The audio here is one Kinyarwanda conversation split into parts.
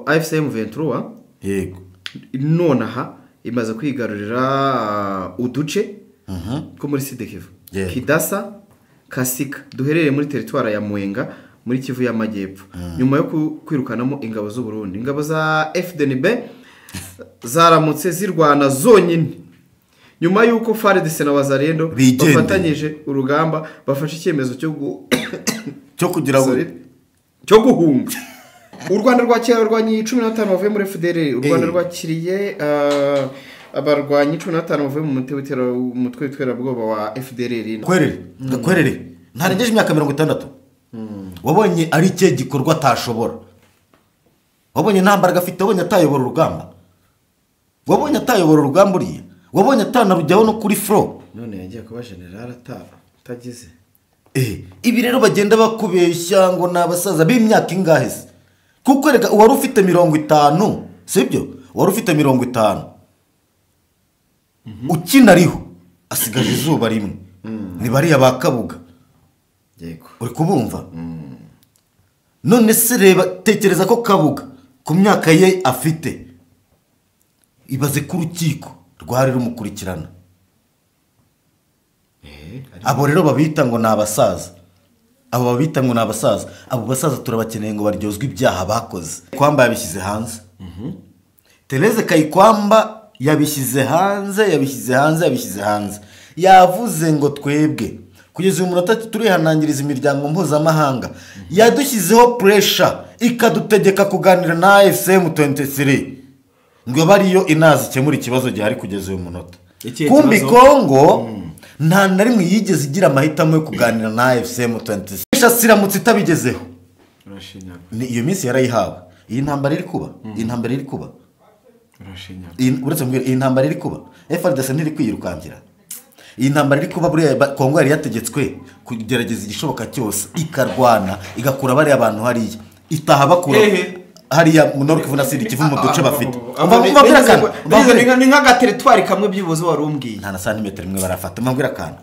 AFCM 23 yego nonaha imaze kwigarurira uduce ko muri Sud Kivu Kidasa Kasika duherereye muri territoire ya Mwenga muri Kivu y'Amajyepfo nyuma yo kwirukanamo ingabo z'u Burundi. Ingabo za FDNB zaramutse zirwana zonyine nyuma yuko FARDC na Wazalendo bafatanyije urugamba bafashe icyemezo cyo kugira cyo guhunga. U Rwanda rwakiranye 15 bavuye muri FDLR. U Rwanda rwakiriye abarwanyi 15 bavuye mu mutwe w'iterabwoba wa FDLR. Kwerere ntarengeje imyaka 60. Wabonye ari cye gikorwa atashobora. Wabonye ntambaraga afite, wabonye atayobora urugamba. Wabonye atayobora urugamba uriye. Wabonye atanarujyaho no kuri flow. None yagiye kuba general atagize. Ibi rero bagenda bakubeshya ngo nabasaza b'imyaka ingahe se. Kuko reka wari ufite 50, sibyo? Wari ufite 50. Ukinariho asigaje izuba rimwe. Ni bariya bakabuga. Yego. Uri kubumva? None se reba tekereza ko Kabuga ku myaka ye afite. Ibaze ku rukiko rwari rumukurikirana. Abo rero babita ngo nabasaza. Abo basaza turabakeneye ngo baryozwe ibyaha bakoze. Kwamba yabishyize hanze. Tereze Kayikwamba yabishyize hanze. Yavuze ngo twebwe kugeza uyu munota turihanangiriza imiryango mpuzamahanga yadushyizeho pressure ikadutegeka kuganira na AFCM 23 ngo bariyo inazi ikemura ikibazo gihari kugeza uyu munota. Kumbi Kongo nta na rimwe yigeze igira amahitamo yo kuganira na AFCM 23 siramutse itabigezeho. Iyo minsi yarayihawe. Iyi ntambara iri kuba. Uretse mbwira iyi ntambara iri kuba. FARDC ntiri kwirukankira. Iyi ntambara iri kuba buriya Kongo yari yategetswe kugerageza igishoboka cyose ikarwana igakura bari abantu hariya itaha bakura hariya mu Nord Kivu na Sud Kivu mu duce bafite. Ni nka territoire kamwe byibuze warumbwiye. Nta na santimetero imwe barafata. Mbwira kana.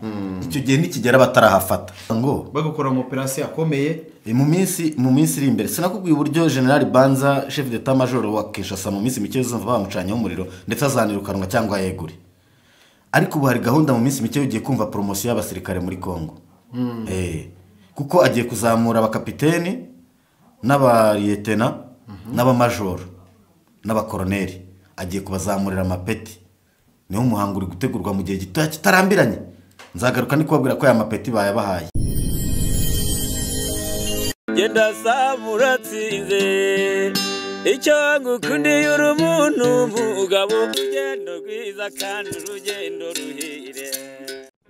Icyo gihe nikigera batarahafata. Ngo bagakora mu operation akomeye mu minsi iri imbere. Sinakubwiye uburyo General Banza chef d'état major wa Kinshasa mu minsi mike uzumva bamucanyaho umuriro ndetse azanirukanwa cyangwa yegure. Ariko ubu hari gahunda mu minsi mike ugiye kumva promotion y'abasirikare muri Kongo. Kuko agiye kuzamura abakapiteni n'abarietena n'abamajor n'abakoroneri agiye kubazamurira amapeti. Niho umuhango uri gutegurwa mu gihe gito kitarambiranye. Nzagaruka ni kubabwira ko aya mapeti bayabahaye. Genda samuratsinze icyo ngukundiye uri umuntu mugabo urugendo rwiza kandi urugendo ruhire.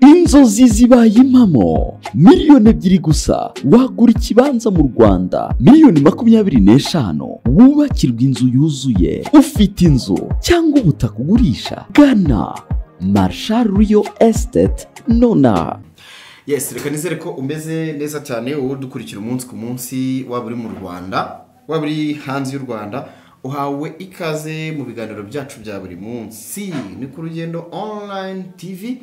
Inzozi zibaye impamo. Miliyoni 2 gusa wagura ikibanza mu Rwanda. Miliyoni 25 wubakirwa inzu yuzuye. Ufite inzu cyangwa ubutaka ugurisha, gana Marshal Real Estate nona. Yes, reka nizere ko umeze neza cyane wowe dukurikira umunsi ku munsi waba uri mu Rwanda waba uri hanze y'u Rwanda. Uhawe ikaze mu biganiro byacu bya buri munsi. Ni ku Rugendo Online TV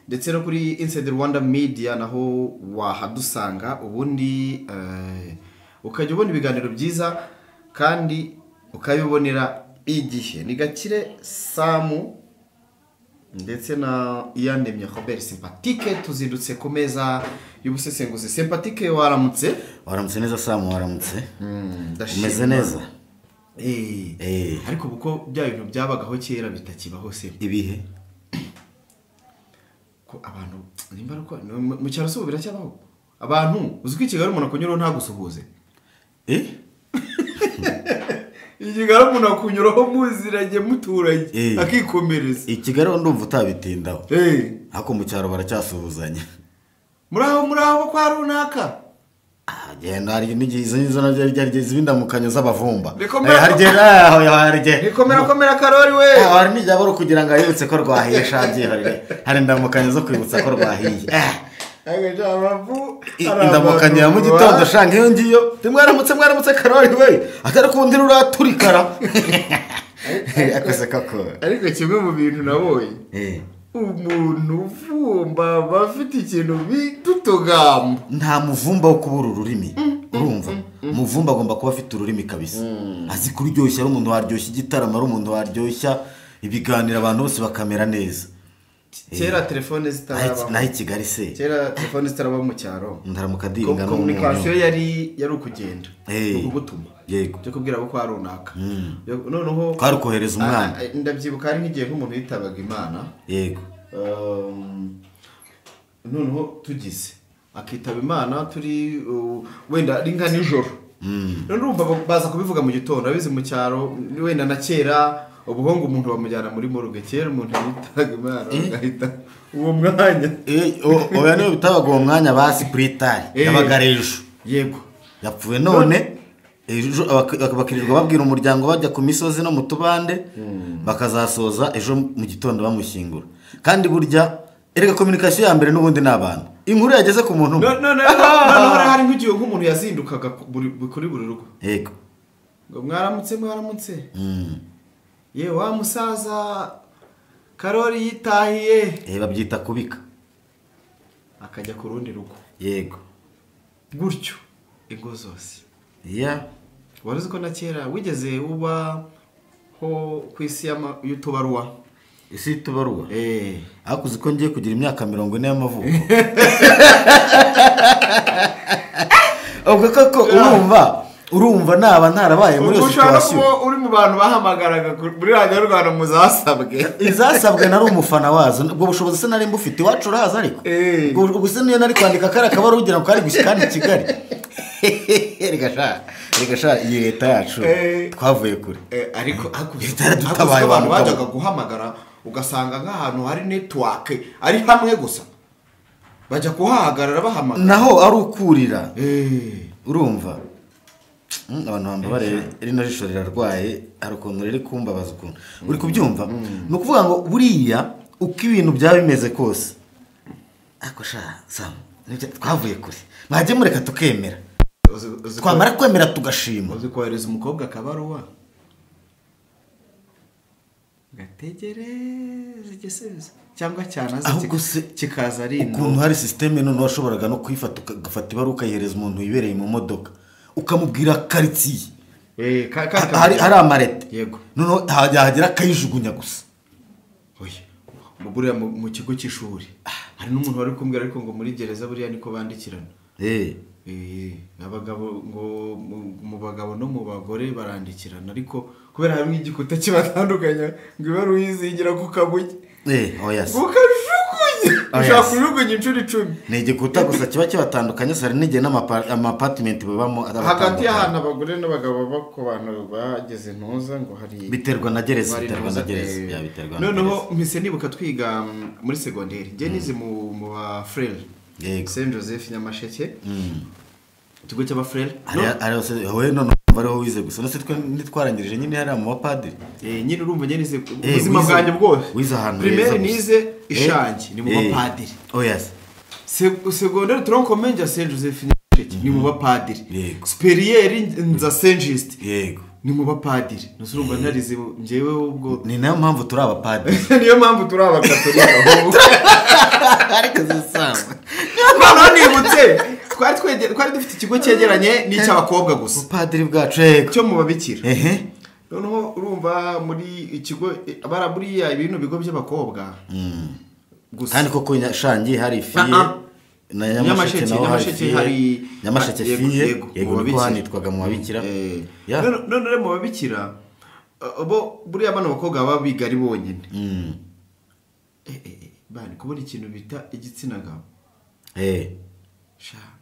ndetse no kuri Inside Rwanda Media naho wahadusanga ubundi ukajya ubona ibiganiro byiza kandi ukabibonera igihe. Ni Gakire Samu ndetse na Iyandemye Robert Sympathique tuzindutse ku meza y'ubusesenguzi. Sympathique waramutse neza Samu waramutse. Umeze neza. Ariko buko bya bintu byabagaho kera bitakibaho se ibihe ko abantu nimba ruko mu cyaro so biracyabaho abantu uziko Kigali umuntu akunyuraho nta gusuhuze Kigali umuntu akunyuraho muziranye muturanye akikomereza. Kigali ndumva utabitindaho hako mu cyaro baracyasuhuzanya muraho kwa runaka agenda hari n'igizo nabyo byarigeze ibindamukanyo z'abavumba komera Karori we hari n'ijyaboro kugira ngo ayibutse ko rwahiye shagiye hari ndamukanyo zo kwibutsa ko rwahiye indamukanyo ya mu gitondo shanga iyo ngiyo mwaramutse Karori we atari kundi ruraturikara akose kako. Ariko kimwe mu bintu nabonye umuntu uvumba bafite ikintu bitutogamba nta muvumba wo kubura ururimi urumva umuvumba agomba kuba afite ururimi kabisa azi kuryoshya ari umuntu waryoshya igitaramo ari umuntu waryoshya ibiganiro abantu bose bakamera neza kera telefone zitarabaho naho i Kigali se kera telefone zitarabaho mu cyaro ndaramukadiringa komunikasiyo yari ukugenda ukugutuma yego cyo kubwira ko ari runaka noneho kwari kohereza umwana ndabyibuka ari nk'igihe nk'umuntu yitabaga Imana yego noneho tugize akitaba Imana turi wenda ari nka nijoro urumva baza kubivuga mu gitondo abize mu cyaro wenda na kera ubuhongo umuntu bamujyana muri morgue kera umuntu yitaga Imana agahita uwo mwanya oya niyo bitabaga uwo mwanya basi pritari yabaga rejo yego yapfuye none ejo bakirirwa babwira umuryango bajya ku misozi no mu tubande bakazasoza ejo mu gitondo bamushyingura kandi burya erega communication ya mbere n'ubundi n'abantu inkuru yageze ku muntu none hari nk'igihe nk'umuntu yazindukaga kuri buri rugo yego ngo mwaramutse ye wa musaza Karori yitahiye babyita kubika akajya ku rundi rugo yego gutyo ingo zose waruzi ko na kera wigeze uba ho ku isi y'utubaruwa isi y'utubaruwa ariko uzi ko ngiye kugira imyaka 40 y'amavuko ubwo koko urumva naba ntarabaye muri situation uri mu bantu bahamagaraga muri Radio Rwanda muzasabwe izasabwe nari umufana wazo ubwo bushobozi se nari mbufite iwacu urahaza ariko ubwo se niyo nari kwandika kara kabara ugira ngo kari gushikana i Kigali Rigasha iyi leta yacu twavuye kure ariko dutabaye abantu bajyaga guhamagara ugasanga nk'ahantu hari network ari hamwe gusa bajya kuhahagarara bahamagara naho ari ukurira urumva abantu bambare rino jisho rirarwaye ari ukuntu riri kumbabaza ukuntu uri kubyumva ni ukuvuga ngo buriya uko ibintu byaba bimeze kose ariko twavuye kure mwajye mureka tukemera twamara kwemera tugashima uzi kohereza umukobwa akabaruwa gategereze igisubizo cyangwa cyanaze kikaza ari ukuntu hari systeme none washoboraga no kwifata ugafata ibaruwa ukayihereza umuntu wibereye mu modoka ukamubwira karitsiye hari amarete yego none hagera akayijugunya gusa buriya mu kigo cy'ishuri hari n'umuntu wari kumbwira ariko ngo muri gereza buriya niko bandikirana abagabo ngo mu bagabo no mu bagore barandikirana ariko kubera harimo igikuta kibatandukanya ngo ibaruwa izingira ku kabuye ushaka kujugunya inshuro 10 ni igikuta gusa kiba kibatandukanye hari n'igihe n'amapartment babamo hagati y'ahantu abagore n'abagabo baba ku bantu bageze ntuza ngo hari biterwa na gereza noneho mpise nibuka twiga muri secondaire njye nize mu ba frere Saint Joseph Nyamasheke ikigo cy'abafrere wowe none bariho wize gusa no twe nitwarangirije nyine hari mu bapadiri nyine urumva nyine nize ubuzima bwanjye bwose wize ahantu primaire nize Ishangi ni mu bapadiri secondaire tronc commun ya Saint Joseph Nyamasheke ni mu bapadiri superieur nza Saint Just yego ni mu bapadiri nusurumva ntarize njewe ubwo ni nayo mpamvu turi abapadiri niyo mpamvu turi abakatolika ariko zisamba none nibutse twari dufite ikigo cyegeranye n'icy'abakobwa gusa upadiri bwacu cyo mu babikira noneho urumva muri ikigo baraburiya ibintu bigo by'abakobwa gusa kandi koko Shangi hari fiye na Nyamasheke hari Nyamasheke fiye yego niko hanitwaga mu babikira none mu babikira bo buriya bano bakobwa baba biga ari bonyine bani kubona ikintu bita igitsina gabo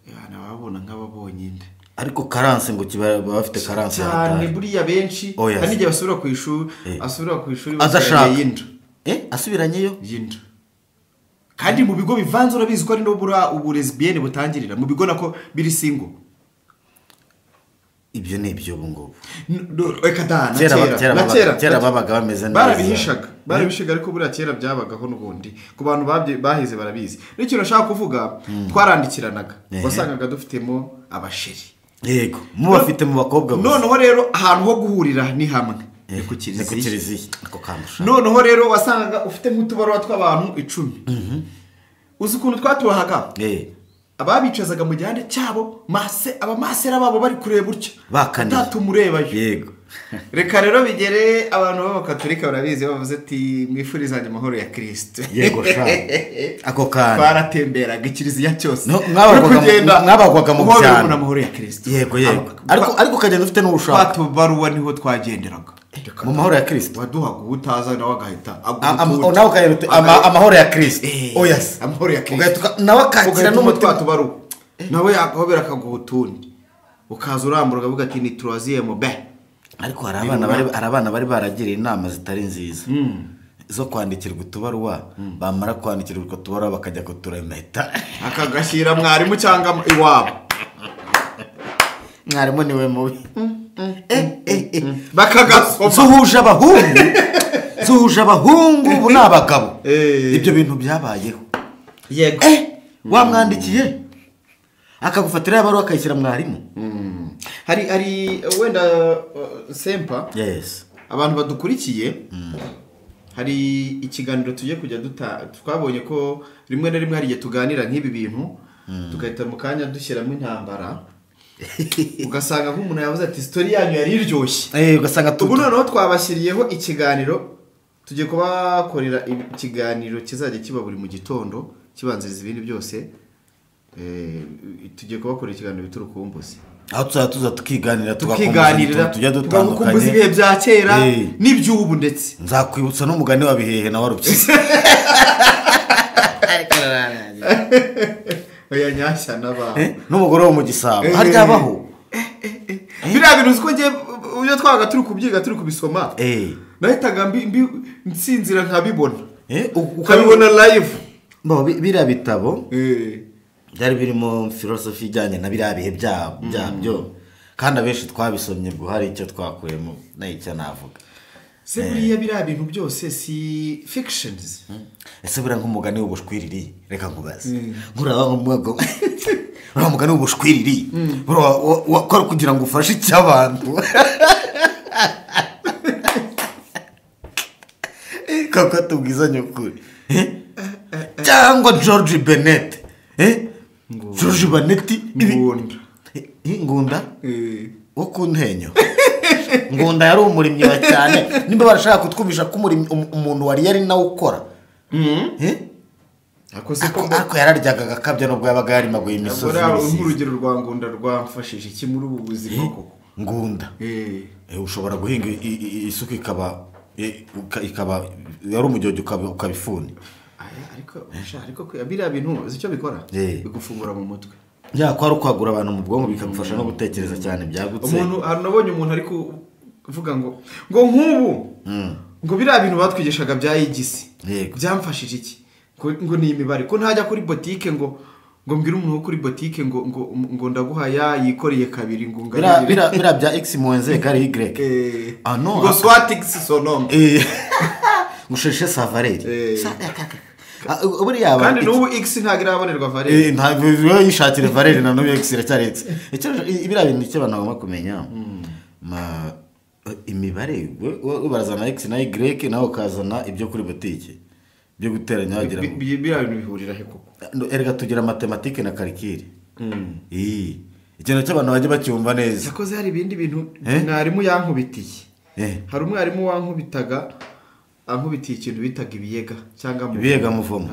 yana babona nk'ababonyine ariko karanse ngo kiba bafite karanse cyane buriya benshi kandi igihe basubira ku ishuri azashaka asubiranyeyo yinda kandi mu bigo bivanze urabizi ko ari no uburezbiyene butangirira mu bigo nako biri single ibyo ni ibyo bungo kera babaga bameze neza barabishaga ariko buriya kera byabagaho n'ubundi ku bantu bahize barabizi n'ikintu nashaka kuvuga twarandikiranaga wasangaga dufitemo abasheri yego mu bafite mu bakobwa gusa noneho rero ahantu ho guhurira ni hamwe ni ku kiriziya ako kamusha noneho rero wasangaga ufite nk'utubaruwa tw'abantu 10 uzi ukuntu twatubahaga ababicazaga mu gihande cyabo abamasera babo bari kureba utyo atatumureba yego reka rero bigere abantu b'abakatolika barabizi bavuze ati mwifurizanye amahoro ya Kristo yego sha ako kana baratemberaga ikiriziya cyose mwabagwaga mu cyane amahoro ya Kristo yego ariko kagenda ufite n'ubushaka batubaruwa niho twagenderaga mu mahoro ya Kristo waduhaga ubutaza nawe agahita nawe ukayita amahoro ya Kristo yes amahoro ya Kristo nawe akakira n'umutwe tubaru nawe yakobera akaguha utundi ukaza urambura ukavuga ati ni troisième B ariko hari abana bari baragiriye inama zitari nziza zo kwandikirwa utubaruwa bamara kwandikirwa utubaruwa bakajya kuturemeta akagashyira mwarimu cyangwa iwabo mwarimu niwe mubi bakagasoma zuhuje abahungu ubu ni abagabo ibyo bintu byabayeho yego wamwandikiye akagufatira yabaruwa akayishyira mwarimu hari wenda sempa yes abantu badukurikiye hari ikiganiro tujye kujya twabonye ko rimwe na rimwe hari igihe tuganira nk'ibi bintu tugahita mu kanya dushyiramo intambara ugasanga nk'umuntu yavuze ati story yanyu yari iryoshye ugasanga ubu noneho twabashyiriyeho ikiganiro tugiye kubakorera ikiganiro kizajya kiba buri mu gitondo kibanziriza ibindi byose tugiye kubakorera ikiganiro bita urukumbuzi aho tuza tukiganira tujya dutandukanye ibihe bya kera n'iby'ubu ndetse nzakwibutsa n'umugani wa Bihehe na Warupyisi oya nyashya n'abantu n'umugore wo mu Gisabo harya abaho biriya bintu uziko ngiye iyo twabaga turi kubyiga turi kubisoma nahitaga nsinzira nkabibona ukabibona live biriya bitabo byari birimo philosophy ijyanye na biriya bihe byabyo kandi abenshi twabisomye ngo hari icyo twakuyemo n'icyo navuga se buriya biriya bintu byose si fictions ese buriya nk'umugani w'ubushwiriri reka nkubaze nk'uraba nk'umugani w'ubushwiriri wakora kugira ngo ufashe icy'abantu kaka tubwizanye ukuri cyangwa George Bennett George Bennett ngunda wo kuntenyo ngunda yari umurimyi wa cyane nimba barashaka kutwumisha ko umuntu wari yari nawe ukora ako yararyaga agakabya nubwo yabaga yari maguye imisozi nk'urugero rwa ngunda rwamfashije iki muri ubu buzima koko ngunda ushobora guhinga isuka ikaba yari umujyojo ukabifuni ariko biriya bintu uzi icyo bikora bigufungura mu mutwe ko ari ukwagura abantu mu bwonko bikagufasha no gutekereza cyane byagutse nabonye umuntu ari kuvuga ngo nk'ubu ngo biriya bintu batwigishaga bya igisi byamfashije iki ngo ni imibare ko ntajya kuri botike ngo mbwira umuntu wo kuri botike ngo ndaguhaya yikoreye kabiri ngo biriya bya x muwenze gari y ngo swat x sonom gusheshe savareri kandi n'ubu x ntabwo irabonerwa vareri ntabwo yishakira vareri na n'ubu x iracyari x biriya bintu icyo abantu bagomba kumenya imibare barazana x na y nawe ukazana ibyo kuri botike byo guteranya wagira ngo biriya bintu bihurira he koko erega tugira matematike na karikire ikintu cy'abantu bajya bacyumva neza yakoze hari ibindi bintu mwarimu yankubitiye hari umwarimu wankubitaga ankubitiye ikintu bitaga ibiyega cyangwa ibiyega muvumo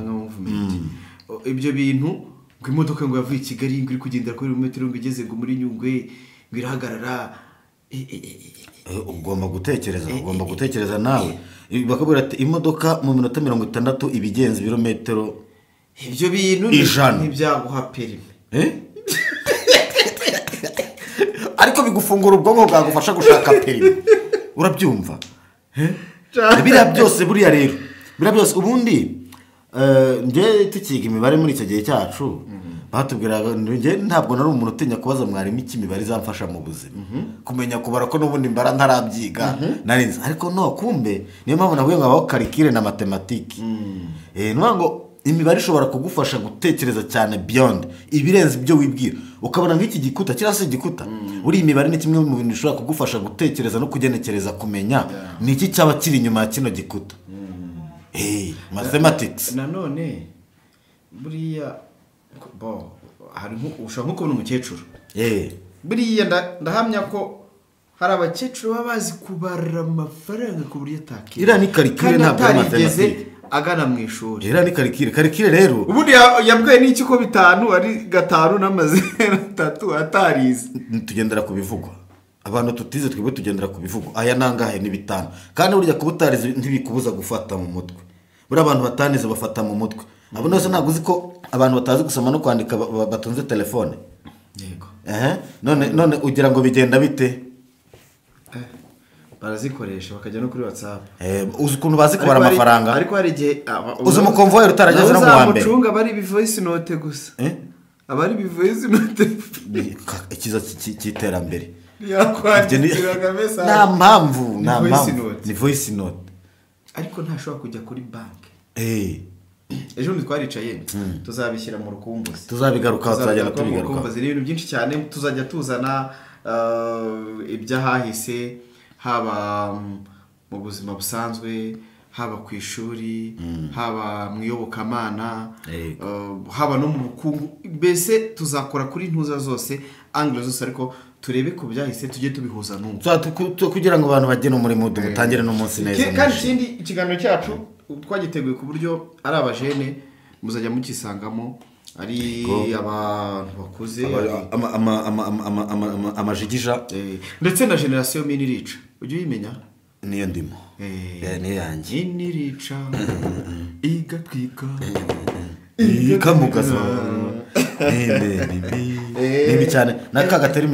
ibyo bintu ngo imodoka ngo yavuye i Kigali ngo iri kugendera kuri metero ngo igeze ngo muri Nyungwe ngo irahagarara ugomba gutekereza nawe bakabwira ati imodoka mu minota 60 ibigenza ibirometero ibyo bintu ntibyaguha perime ariko bigufungura ubwonko bwagufasha gushaka perime urabyumva biriya byose buriya rero biriya byose ubundi njye tukiga imibare muri icyo gihe cyacu batubwiraga njye ntabwo nari umuntu utinya kubaza mwarimu iki imibare izamfasha mu buzima kumenya kubara ko n'ubundi mbara ntarabyiga narinzi ariko no kumbe niyo mpamvu navuye ngo abaho karikire na matematike nuvuga ngo imibare ishobora kugufasha gutekereza cyane beyond ibirenze ibyo wibwira ukabona nk'iki gikuta cyangwa se igikuta buri imibare ni kimwe mu bintu bishobora kugufasha gutekereza no kugenekereza kumenya ni iki cyaba kiri inyuma ya kino gikuta mathematics nanone buriya hari ushobora nko kubona umukecuru buriya ndahamya ko hari abakecuru baba bazi kubara amafaranga ku buryo atakira iriya ni karikire ntabwo ari mathematike agana mu ishuri iriya ni karikire rero ubundi yabwiye n'iki ko 5 ari 5 n'amazero 3 atarize tugendera ku bivugwa abantu tutize twebwe tugendera ku bivugwa aya nangahe ni 5 kandi burya kubutarize ntibikubuza gufata mu mutwe buri abantu batanize bafata mu mutwe abo nose ntabwo uzi ko abantu batazi gusoma no kwandika batunze telefone yego none ugira ngo bigenda bite barazikoresha bakajya no kuri WhatsApp uzi ukuntu bazi kubara amafaranga ariko hari igihe uzi umukonvoyeri utarageze no mu wa mbere uzacunga bari voice note gusa abari voice note ikiza cy'iterambere yakwandikiraga message nta mpamvu ni voice note ariko ntashobora kujya kuri bank ejo ndi twaricaye tuzabishyira mu rukumbuzi tuzabigaruka tuzajya tubigaruka ni ibintu byinshi cyane tuzajya tuzana ibyahahise haba mu buzima busanzwe haba ku ishuri haba mu iyobokamana haba no mu bukungu mbese tuzakora kuri ntuza zose angle zose ariko turebe ku byahise tujye tubihuza n'ubu kugira ngo abantu bagene muri mudu mutangire n'umunsi neza kandi ikindi ikiganiro cyacu twagiteguye ku buryo ari abajene muzajya mukisangamo ari abantu bakuze amajigija ndetse na generation minirica ujye uyimenya niyo ndimo niyo yanjye minirica igatwika ikamugaza nibi cyane nakagateri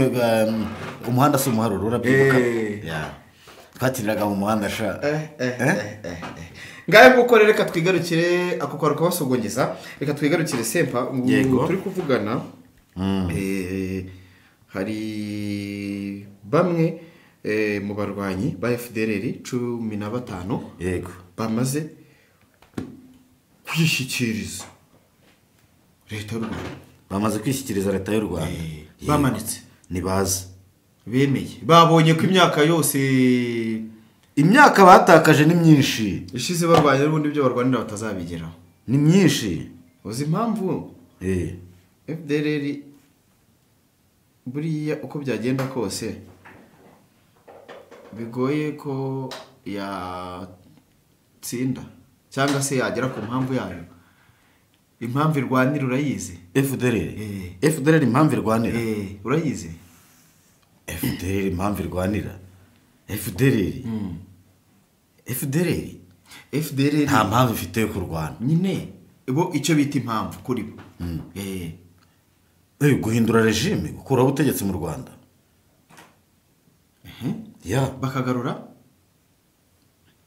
umuhanda si umuharuro urabyibuka twakiniraga mu muhanda sha ngaye nguko reka twigarukire ako kwaro kabasogongeza reka twigarukire sempa turi kuvugana hari bamwe mu barwanyi ba FDLR 15 yego bamaze kwishyikiriza leta y'u Rwanda bamaze kwishyikiriza leta y'u Rwanda bamanitse nibaza bemeye babonye ko imyaka batakaje ni myinshi ishize barwanya n'ubundi byo barwanira batazabigeraho ni myinshi uzi impamvu FDLR buriya uko byagenda kose bigoye ko yatsinda cyangwa se yagera ku mpamvu yayo impamvu irwanira urayizi FDLR impamvu irwanira urayizi FDLR impamvu irwanira FDLR nta mpamvu ifite yo kurwana nyine bo icyo bita impamvu kuri bo guhindura regime gukuraho ubutegetsi mu Rwanda bakagarura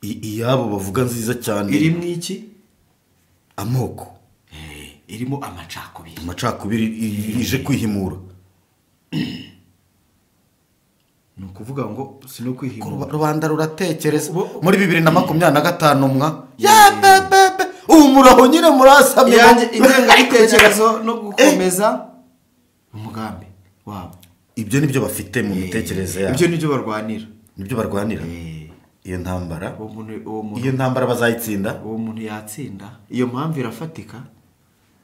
iyabo bavuga nziza cyane irimo iki amoko irimo amacakubiri ije kwihimura ni ukuvuga ngo si no kwihimura Rwanda ruratekereza muri 2025 mwa ubu muraho nyine murasamye ingengabitekerezo no gukomeza umugambi wabo ibyo nibyo bafite mu mitekerereze yabo ibyo nibyo barwanira iyo ntambara bazayitsinda uwo muntu yatsinda iyo mpamvu irafatika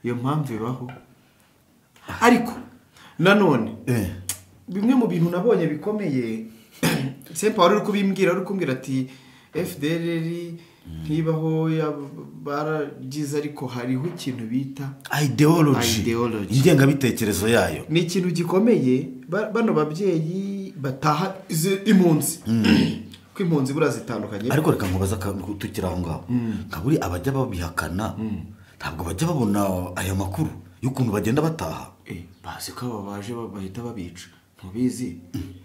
iyo mpamvu ibaho ariko nanone bimwe mu bintu nabonye bikomeye sempa wari uri kubimbwira uri kumbwira ati FDLR ntibaho baragize ariko hariho ikintu bita ideology ingengabitekerezo yayo ni ikintu gikomeye bano babyeyi bataha impunzi ko impunzi bura zitandukanye ariko reka nkubaza tukira aho ngaho kaburi abajya babihakana ntabwo bajya babona aya makuru y'ukuntu bagenda bataha bazi ko babaje bahita babica ntubizi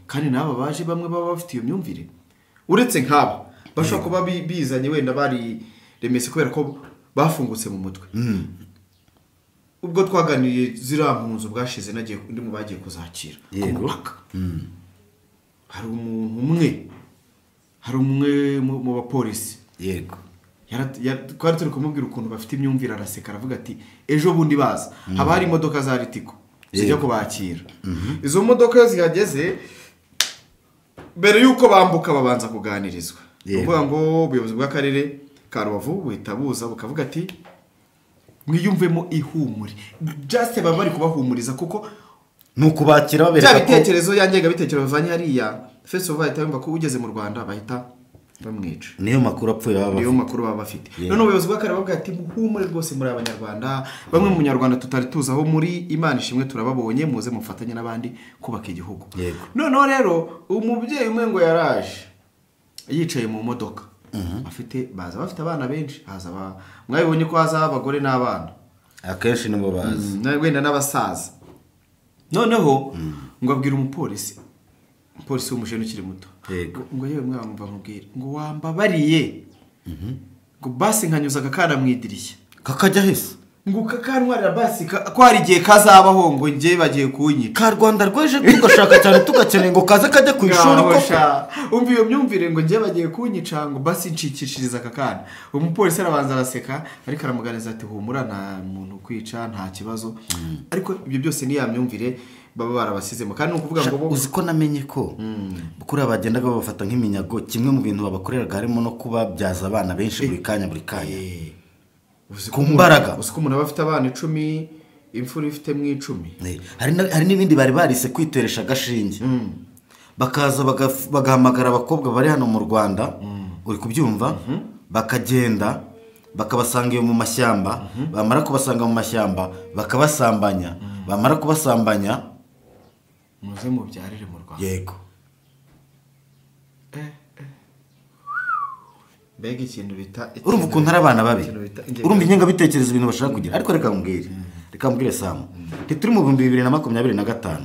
kandi n'aba baje bamwe baba bafite iyo myumvire uretse nk'aba bashobora kuba bizanye wenda bari remese kubera ko bafungutse mu mutwe ubwo twaganiriye ziriya mpunzi bwashize nagiye ndi mu bagiye kuzakira ku mupaka hari umwe mu bapolisi yego twari turi kumubwira ukuntu bafite imyumvire araseka aravuga ati ejo bundi baza haba hari imodoka za Ritiko zijya kubakira izo modoka zihageze mbere yuko bambuka babanza kuganirizwa uvuga ngo ubuyobozi bw'akarere ka Rubavu buhita buza bukavuga ati mwiyumvemo ihumure just baba bari kubahumuriza kuko nuko bakira babereka ko bitekerezo yanjye bitekerezo bavanye hariya festival bahita bumva ko ugeze mu Rwanda bahita bamwica niyo makuru apfuye baba bafite none ubuyobozi bw'akarere bavuga ati muhumure rwose muri abanyarwanda bamwe mu Nyarwanda tutari tuzaho muri Imana ishimwe turababonye muze mufatanye n'abandi kubaka igihugu none rero umubyeyi umwe ngo yaraje yicaye mu modoka bafite abana benshi mwabibonye ko haza abagore n'abana akenshi nibo bazi wenda n'abasaza noneho ngo abwira umupolisi w'umusheni ukiri muto ngo yewe mwamva nkubwira ngo wambabariye ngo basi nkanyuza akakana mu idirishya kakajya hese ngo kakantwarira basi ko hari igihe kazabaho ngo njye bagiye kunyica ka Rwanda rweje tugashaka cyane tugakeneye ngo kaze kajya ku ishuri ko umva iyo myumvire ngo njye bagiye kunyica ngo basi ncikishiriza akakana umupolisi arabanza araseka ariko aramuganiza ati humura nta muntu kwica nta kibazo ariko ibyo byose ni ya myumvire baba barabasizemo kandi nukuvuga ngo uzi ko namenye ko kuri abagendaga babafata nk'iminyago kimwe mu bintu babakoreraga harimo no kubabyaza abana benshi buri kanya ku mbaraga uzi ko umuntu aba afite abana 10 imfura ifite mu 10 hari n'ibindi bari barise kwiteresha agashinge bakaza bagahamagara abakobwa bari hano mu Rwanda uri kubyumva bakagenda bakabasanga mu mashyamba bamara kubasanga mu mashyamba bakabasambanya bamara kubasambanya muze mubyarire mu Rwanda yego bega ikintu bita urumva ukuntu ari abana babi urumva inyenga bitekereza ibintu bashaka kugira ariko reka mbwire Sam ntituri mu 2025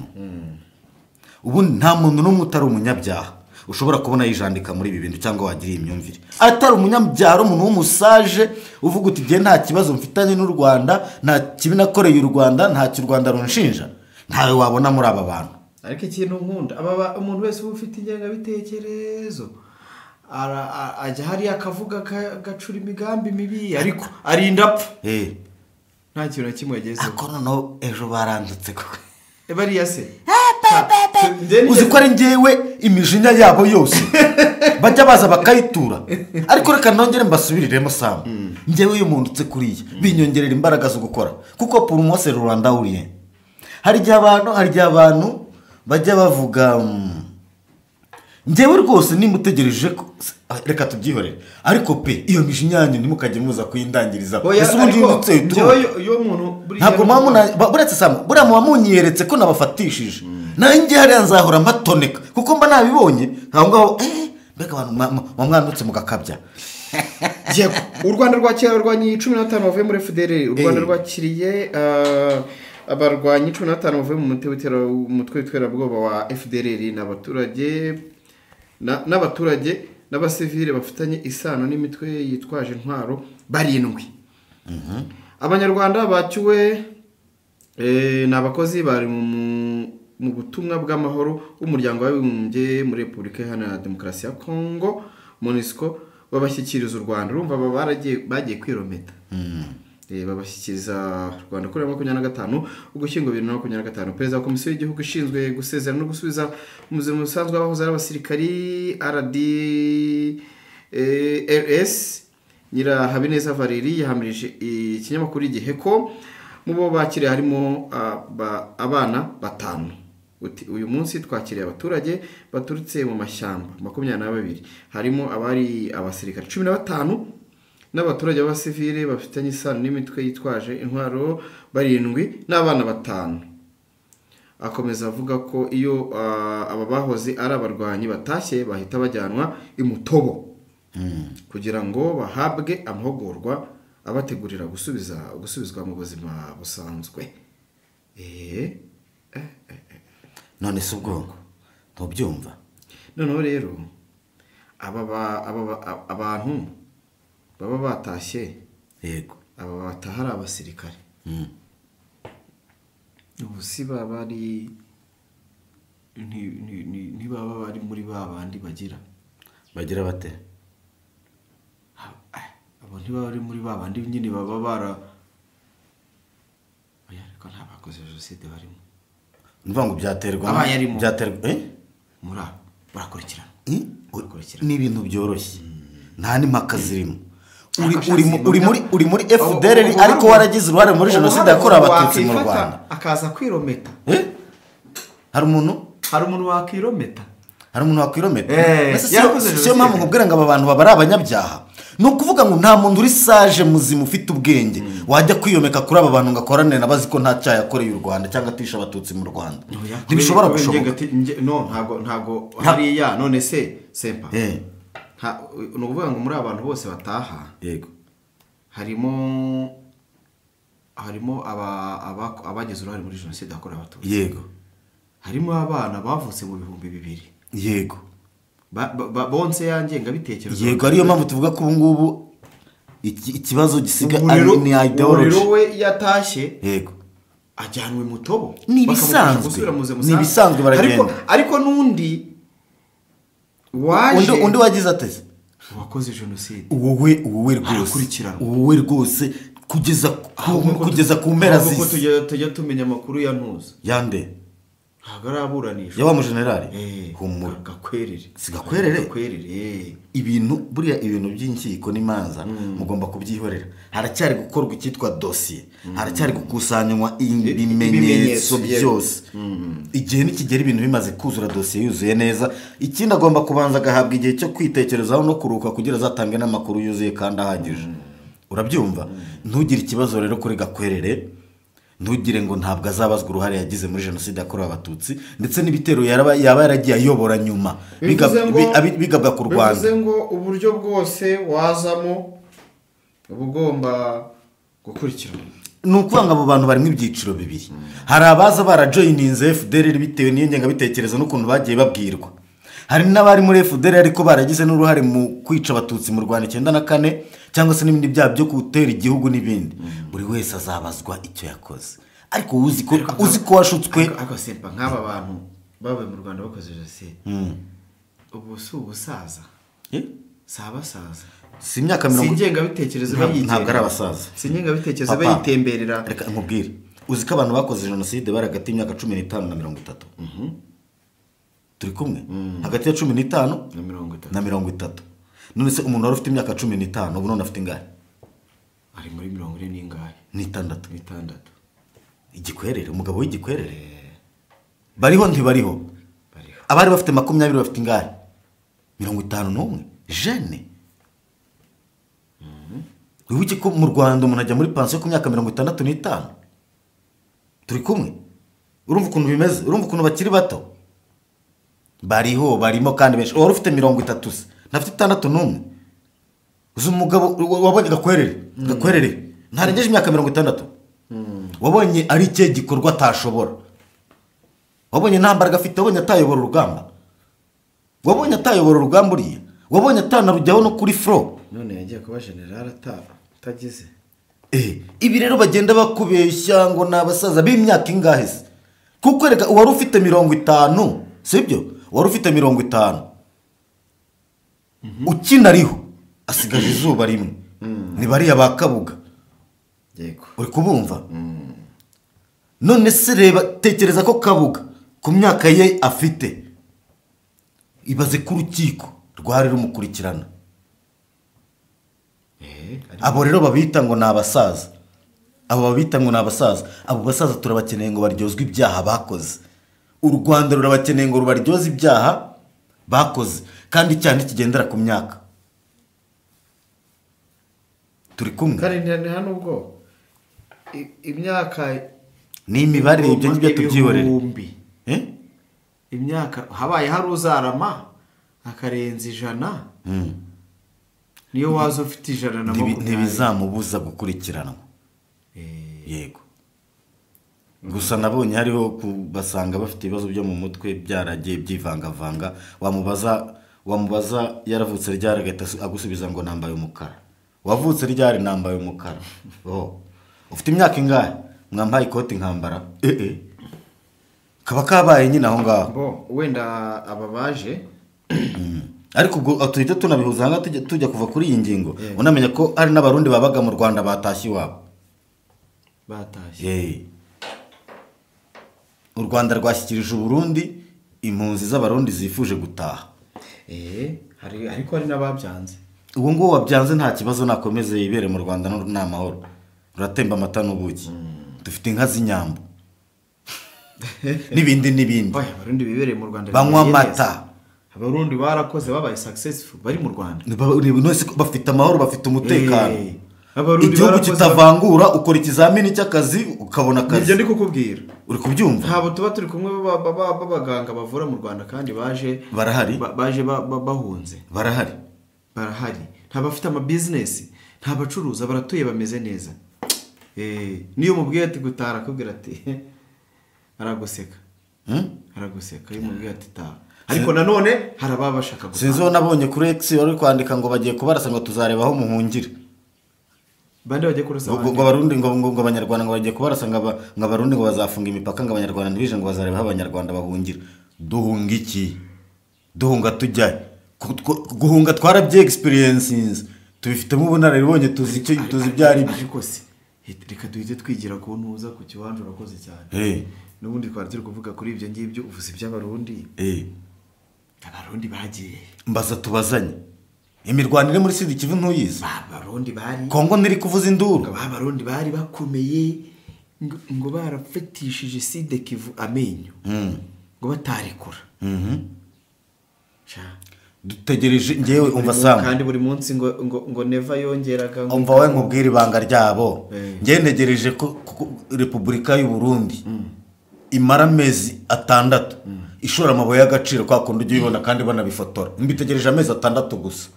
ubu nta muntu n'umwe utari umunyabyaha ushobora kubona yijandika muri ibi bintu cyangwa wagiriye imyumvire atari umunyabyaha umuntu w'umusaje uvuga uti nge nta kibazo mfitanye n'u Rwanda nta kibi nakoreye u Rwanda nta cy'u Rwanda runshinja ntawe wabona muri aba bantu ariko ikintu nkunda umuntu wese ufite ingenga bitekerezo ajya hariya akavuga gacura imigambi mibi ariko arinda apfa nta kintu na kimwe yagezeho ako noneho ejo barandutse ko bariya se uzi ko ari ngewe imijinya yabo yose bajya baza bakayitura ariko reka nongere mbasubiriremo Sam ngewe uyu muntu utse kuriya binyongerera imbaraga zo gukora kuko pour moi c'est Rwanda urien hari igihe abantu bajya bavuga ngewe rwose nimutegereje reka tubyihorere ariko pe iyo mijinya yanyu ntimukajye muza kuyindangiriza ese ubundi ndutse ntabwo buretse Sam buriya muba munyeretse ko nabafatishije nanjye hariya nzahora mbatoneka kuko mba nabibonye aho ngaho mbega abantu mwandutse mugakabya u Rwanda rwakira abarwanyi 15 bavuye muri FDL u Rwanda rwakiriye abarwanyi 15 bavuye mu mutwe w'iterabwoba wa FDL n'abaturage n'abasivile bafitanye isano n'imitwe yitwaje intwaro barindwi abanyarwanda bacyuwe n'abakozi bari mu butumwa bw'amahoro w'umuryango w'abibumbye muri Repubulika Iharanira Demokarasi ya Kongo MONUSCO babashyikiriza u Rwanda urumva bagiye kwirometa babashyikiriza Rwanda kuri 25 ugushyingo 2025 perezida wa komisiyo y'igihugu ishinzwe gusezera no gusubiza umuzimo usanzwe abahoze ari abasirikari RDRS Nyira Habineza Valeri yahamirije ikinyamakuru igihe ko mu bo bakiriye harimo abana 5 uyu munsi twakiriye abaturage baturutse mu mashyamba 22 harimo abari abasirikari 15 n'abaturage b'abasivile bafitanye isano n'imitwe yitwaje intwaro barindwi n'abana 5 akomeza avuga ko iyo aba bahoze ari abarwanyi batashye bahita bajyanwa imutobo kugira ngo bahabwe amahugurwa abategurira gusubizwa mu buzima busanzwe none se ubwonko ntubyumva noneho rero abantu baba batashye yego aba batahara abasirikare ubu si babari ntibaba bari muri babandi bagira bate abo ntibaba bari muri babandi nyine baba bara ariko nta bakoze jenoside barimo mvuga ngo byaterwa muri barakurikirana ni ibintu byoroshye nta n'impaka zirimo uri muri FDR ariko waragize uruhare muri jenoside yakorewe abatutsi mu Rwanda akaza kwirometa. hari umuntu wakirometa. siyo mpamvu nkubwira ngo aba bantu baba ari abanyabyaha. ni ukuvuga ngo nta muntu uri saje muzima ufite ubwenge wajya kwiyomeka kuri aba bantu ngo akorane nabazi ko nta cyaha yakoreye u Rwanda cyangwa atisha abatutsi mu Rwanda. Ntibishobora gushoboka. ntabwo hariya none se sempa ni ukuvuga ngo muri abantu bose bataha yego harimo abagize uruhare muri jenoside yakorewe abatutsi. yego harimo abana bavutse mu 2000. yego bonse yangengabitekerezo. yego ariyo mpamvu tuvuga ko ubu ngubu ikibazo gisiga ni ideology. umuriro we yatashye yego ajyanwe mu tobo. Ni ibisanzwe baragenda. ariko n'undi waje undi wagize ateze wakoze jenoside wowe rwose kugeza ku mpera z'isi tujya tumenya amakuru ya ntuza yande ntabwo araburanishwa yaba mu generali humura gakwerere buriya ibintu by'inkiko n'imanza mugomba kubyihorera. haracyari gukorwa icyitwa dosiye, haracyari gukusanywa ibimenyetso byose. igihe nikigera ibintu bimaze kuzura dosiye yuzuye neza, ikindi agomba kubanza agahabwa igihe cyo kwitekerezaho no kuruhuka kugira azatange n'amakuru yuzuye kandi ahagije. urabyumva? ntugire ikibazo rero kuri Gakwerere, ntugire ngo ntabwo azabazwa uruhare yagize muri jenoside yakorewe abatutsi ndetse n'ibitero yaba yaragiye ayobora nyuma bigabwa ku Rwanda. bivuze ngo uburyo bwose wazamo uba ugomba gukurikirana. ni ukuvuga ngo abo bantu barimo ibyiciro bibiri. hari abaza barajoyininze FDR bitewe n'iyo ngengabitekerezo n'ukuntu bagiye babwirwa. hari n'abari muri FDR ariko baragize n'uruhare mu kwica abatutsi mu Rwanda 94 cyangwa se n'ibindi byaha byo gutera igihugu n'ibindi. buri wese azabazwa icyo yakoze, ariko uzi ko washutswe. agasempa nk'aba bantu babaye mu Rwanda bakoze jenoside ubu si ubusaza si abasaza, si imyaka 40. Singengabitekerezo bayigenga, ntabwo ari abasaza. Singengabitekerezo bayitemberera. Reka nkubwire, uzi ko abantu bakoze jenoside bari hagati y'imyaka 15 na 30. turi kumwe hagati ya 15 na 30. none se umuntu wari ufite imyaka 15 ubu none afite ingahe? ari muri 40 n'ingahe? Ni 6. Igikwerere, umugabo w'igikwerere. bariho ntibariho? abari bafite 20 bafite ingahe? 51. jeune. wibuke ko mu Rwanda umuntu ajya muri pansiyo ku myaka 65. turi kumwe? urumva ukuntu bimeze? urumva ukuntu bakiri bato? barimo kandi benshi. wari ufite 30 se nafite 61. uzi umugabo wabonye Gakwerere ntarengeje imyaka 60. wabonye ari icyo gikorwa atashobora. wabonye nta mbaraga afite, wabonye atayobora urugamba. wabonye atayobora urugamba uriya. wabonye atanarujyaho no kuri fro. none yagiye kuba general atagize. ibi rero bagenda bakubeshya ngo nabasaza b'imyaka ingahe se? kuko reka wari ufite 50, sibyo? wari ufite 50. ukinariho asigaje izuba rimwe. ni bariya ba Kabuga. yego uri kubumva? none se reba, tekereza ko Kabuga ku myaka ye afite, ibaze ku rukiko rwari rumukurikirana. abo rero babita ngo nabasaza. abo basaza turabakeneye ngo baryozwe ibyaha bakoze. u Rwanda rurabakeneye ngo rubaryoze ibyaha bakoze, kandi cyane kigendera ku myaka. turi kumwe? kandi hano ubwo imyaka ni imibare, ibyo ngibyo tubyihorere. imyaka habaye hari uzarama akarenza 100. niyo waza ufite 120 ntibizamubuza gukurikiranwa. yego gusa nabonye hariho basanga bafite ibibazo byo mu mutwe byaragiye byivangavanga. wamubaza yaravutse ryari agahita agusubiza ngo nambaye umukara. wavutse ryari? nambaye umukara. ufite imyaka ingahe? mwambaye ikoti nkambara. kaba kabaye nyine aho ngaho. wenda aba baje ariko ubwo tuhita tunabihuza hanga tujya kuva kuri iyi ngingo. unamenya ko hari n'abarundi babaga mu Rwanda batashye iwabo. u Rwanda rwashyikirije Burundi impunzi z'abarundi zifuje gutaha. ariko hari n'ababyanze. ubu ngubu wabyanze nta kibazo nakomeze yibere mu Rwanda ni amahoro ruratemba amata n'ubuki dufite inka z'inyambo n'ibindi abarundi bibereye mu Rwanda banywa amata abarundi barakoze babaye successful bari mu Rwanda bafite amahoro bafite umutekano abarundi igihugu kitavangura ukora ikizamini cy'akazi ukabona akazi nibyo ndi kukubwira uri kubyumva ntabo tuba turi kumwe b'abaganga bavura mu Rwanda kandi baje bahunze barahari nta bafite ama business nta bacuruza baratuye bameze neza niyo mubwiye ati gutara akubwira ati araguseka iyo mubwiye ati ta ariko nanone haraba bashaka gutara sinzo nabonye kuri X wari kwandika ngo bagiye kubarasa ngo tuzarebaho muhungire bande bagiye kurasa ngo abarundi ngo abanyarwanda ngo bagiye kubarasa ngo abarundi ngo bazafunga imipaka ngo abanyarwanda ntibije ngo bazarebaho abanyarwanda bahungira duhunga iki duhunga tujya guhunga twarabye experiences tubifitemo ubunararibonye tuzi byari ariko se reka duhite twigira ku ntuza ku kiwanje urakoze cyane n'ubundi twari turi kuvuga kuri ibyo ngibyo uvuze by'abarundi abarundi bagiye mbaza tubazanye imirwano iri muri Sud Kivu ntuyizi abarundi bari Kongo ndiri kuvuza induru abarundi bari bakomeye ngo barafatishije Sud Kivu amenyo ngo batarekura dutegereje ngewe umva Sam kandi buri munsi ngo neva yongeraga umva we nkubwira ibanga ryabo ngewe ntegereje ko Repubulika y'u Burundi imara amezi 6 ishora amabuye y'agaciro kwa kundi ujye ubibona kandi banabifotora mbitegereje amezi 6 gusa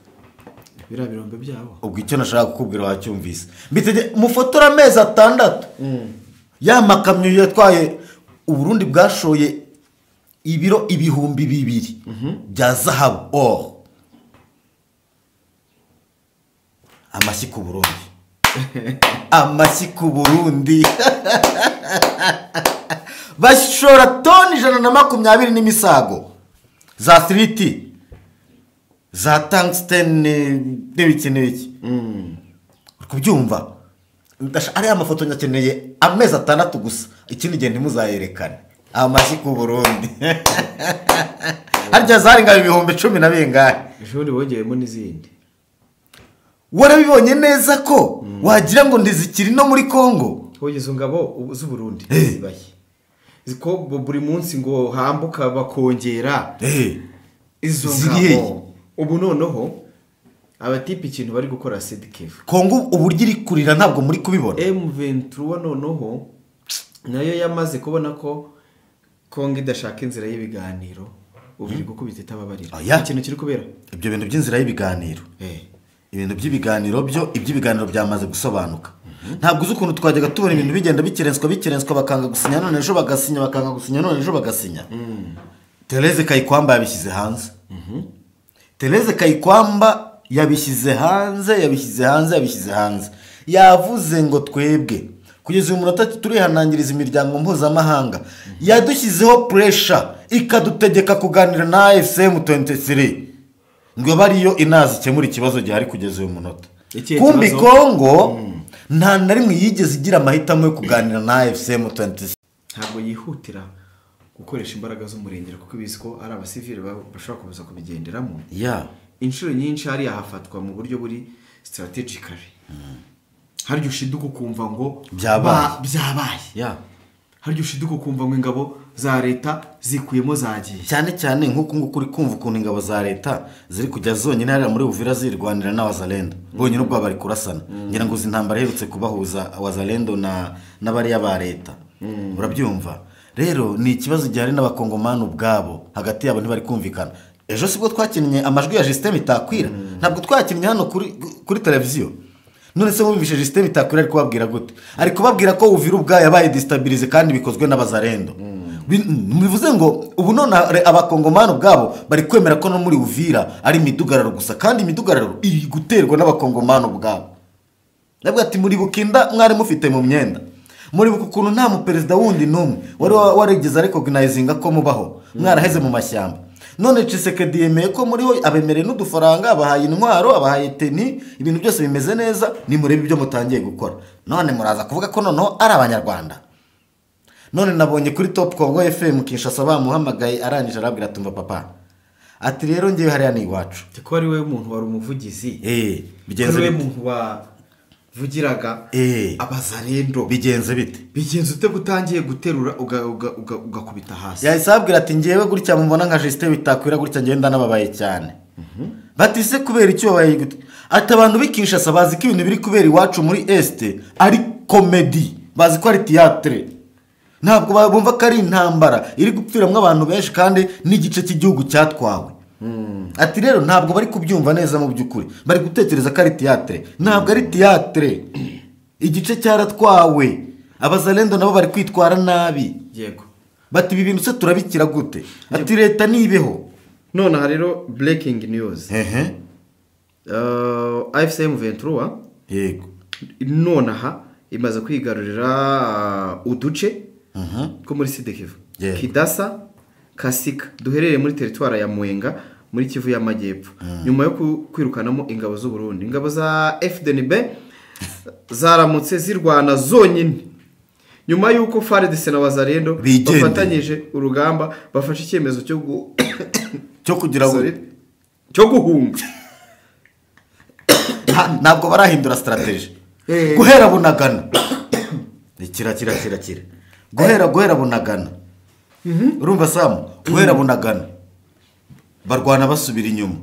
bira birombe byabo ubwo icyo nashaka kukubwira wacyumvise mufotora amezi 6 ya makamyo yatwaye u Burundi bwashoye ibiro ibihumbi 2 bya zahabu amashyi ku Burundi amashyi ku Burundi bashora toni 120 n'imisago za 3T za tungsten n'ibiki kubyumva ari amafoto nyakeneye amezi 6 gusa ikindi gihe ntimuzayerekane amashyi ku Burundi harya zaringa ibihumbi 10 na bingahe ejo bongeyemo n'izindi warabibonye neza ko wagira ngo ndizikiri no muri Kongo hogezo ngabo z'u Burundi zibaye ziko buri munsi ngo hambuka bakongera izo ngabo ubu noneho abatipe ikintu bari gukora Sud Kivu Kongo uburyo iri kurira ntabwo muri kubibona M23 noneho nayo yamaze kubona ko Kongo idashaka inzira y'ibiganiro ubiri gukubita itababarira ikintu kiri kubera ibyo bintu by'inzira y'ibiganiro ibintu by'ibiganiro iby'ibiganiro byamaze gusobanuka ntabwo uzi ukuntu twajyaga tubona ibintu bigenda bikerenswa bakanga gusinya none ejo bagasinya bakanga gusinya none ejo bagasinya Therese Kayikwamba yabishyize hanze Therese Kayikwamba yabishyize hanze yavuze ngo twebwe kugeza uyu munota turihanangiriza imiryango mpuzamahanga yadushyizeho pressure ikadutegeka kuganira na AFCM 23 ngo bariyo inazi ikemura ikibazo gihari kugeza uyu munota kumbi Kongo nta na rimwe yigeze igira amahitamo yo kuganira na AFCM 23 ntabwo yihutira gukoresha imbaraga z'umurengera kuko bizi ko ari abasivile bashobora kubuza kubigenderamo inshuro nyinshi hari yahafatwa mu buryo buri strategically haryo ushiduka kumva ngo byabaye haryo ushiduka kumva ngo ingabo za leta zikuyemo zagiye cyane nk'uko uri kumva ukuntu ingabo za leta ziri kujya zonyine hariya muri Uvira zirwanira n'abazalendo bonyine ubwo bari kurasana ngira ngo zintambara herutse kubahuza abazalendo n'abari ba leta urabyumva rero ni ikibazo gihari n'abakongomani ubwabo hagati yabo ntibari kumvikana ejo sibwo twakinnye amajwi ya Justin Bitakwira ntabwo twakinnye hano kuri televiziyo none se mubishe Justin Bitakwira ari kubabwira gute ari kubabwira ko Uvira ubwayo yabaye destabilize kandi bikozwe n'abazalendo bivuze ngo ubu none abakongomani ubwabo bari kwemera ko no muri Uvira ari imidugararo gusa kandi imidugararo iri guterwa n'abakongomani ubwabo nabwo ati muri bukinda mwari mufite mu myenda muri bukuntu nta mu perezida wundi numwe wari warigeze recognizinga ko mubaho mwaraheze mu mashyamba none Tshisekedi yemeye ko muri ho abemereye n'udufaranga abahaye intwaro abahaye teni ibintu byose bimeze neza ni murebe ibyo mutangiye gukora none muraza kuvuga ko noneho ari abanyarwanda none nabonye kuri Top Congo FM Kinshasa bamuhamagaye arangije arabwira tumva papa ati rero ngewe hariya ni iwacu ko ari we muntu wari umuvugizi bigenze bite muntu wavugiraga abazarendo bigenze bite ute gutangiye guterura ugakubita hasi yahise ababwira ati ngewe gutya mubona nka Justin bitakwira gutya ngenda nababaye cyane batise kubera icyo babaye gute ati abantu bikishasa bazi ko ibintu biri kubera iwacu muri este ari komedi bazi ko ari théâtre ntabwo bumva ko ari intambara iri gupfiramwo abantu benshi kandi n'igice cy'igihugu cyatwawe ati rero ntabwo bari kubyumva neza mu by'ukuri bari gutekereza ko ari théâtre ntabwo ari théâtre igice cyaratwawe abazalendo nabo bari kwitwara nabi yego bati ibi bintu se turabikira gute ati leta nibeho none aha rero breaking news AFCM 23 yego none aha imaze kwigarurira uduce ko muri Sud Kivu Kidasa Kasika duherereye muri teritwara ya Mwenga muri Kivu y'Amajyepfo nyuma yo kwirukanamo ingabo z'u Burundi ingabo za FDNB zaramutse zirwana zonyine nyuma yuko FARDC na Wazalendo bafatanyije urugamba bafashe icyemezo cyo kugira cyo guhunga ntabwo barahindura strategy guhera bunagana kira guhera bunagana urumva Sam guhera bunagana barwana basubira inyuma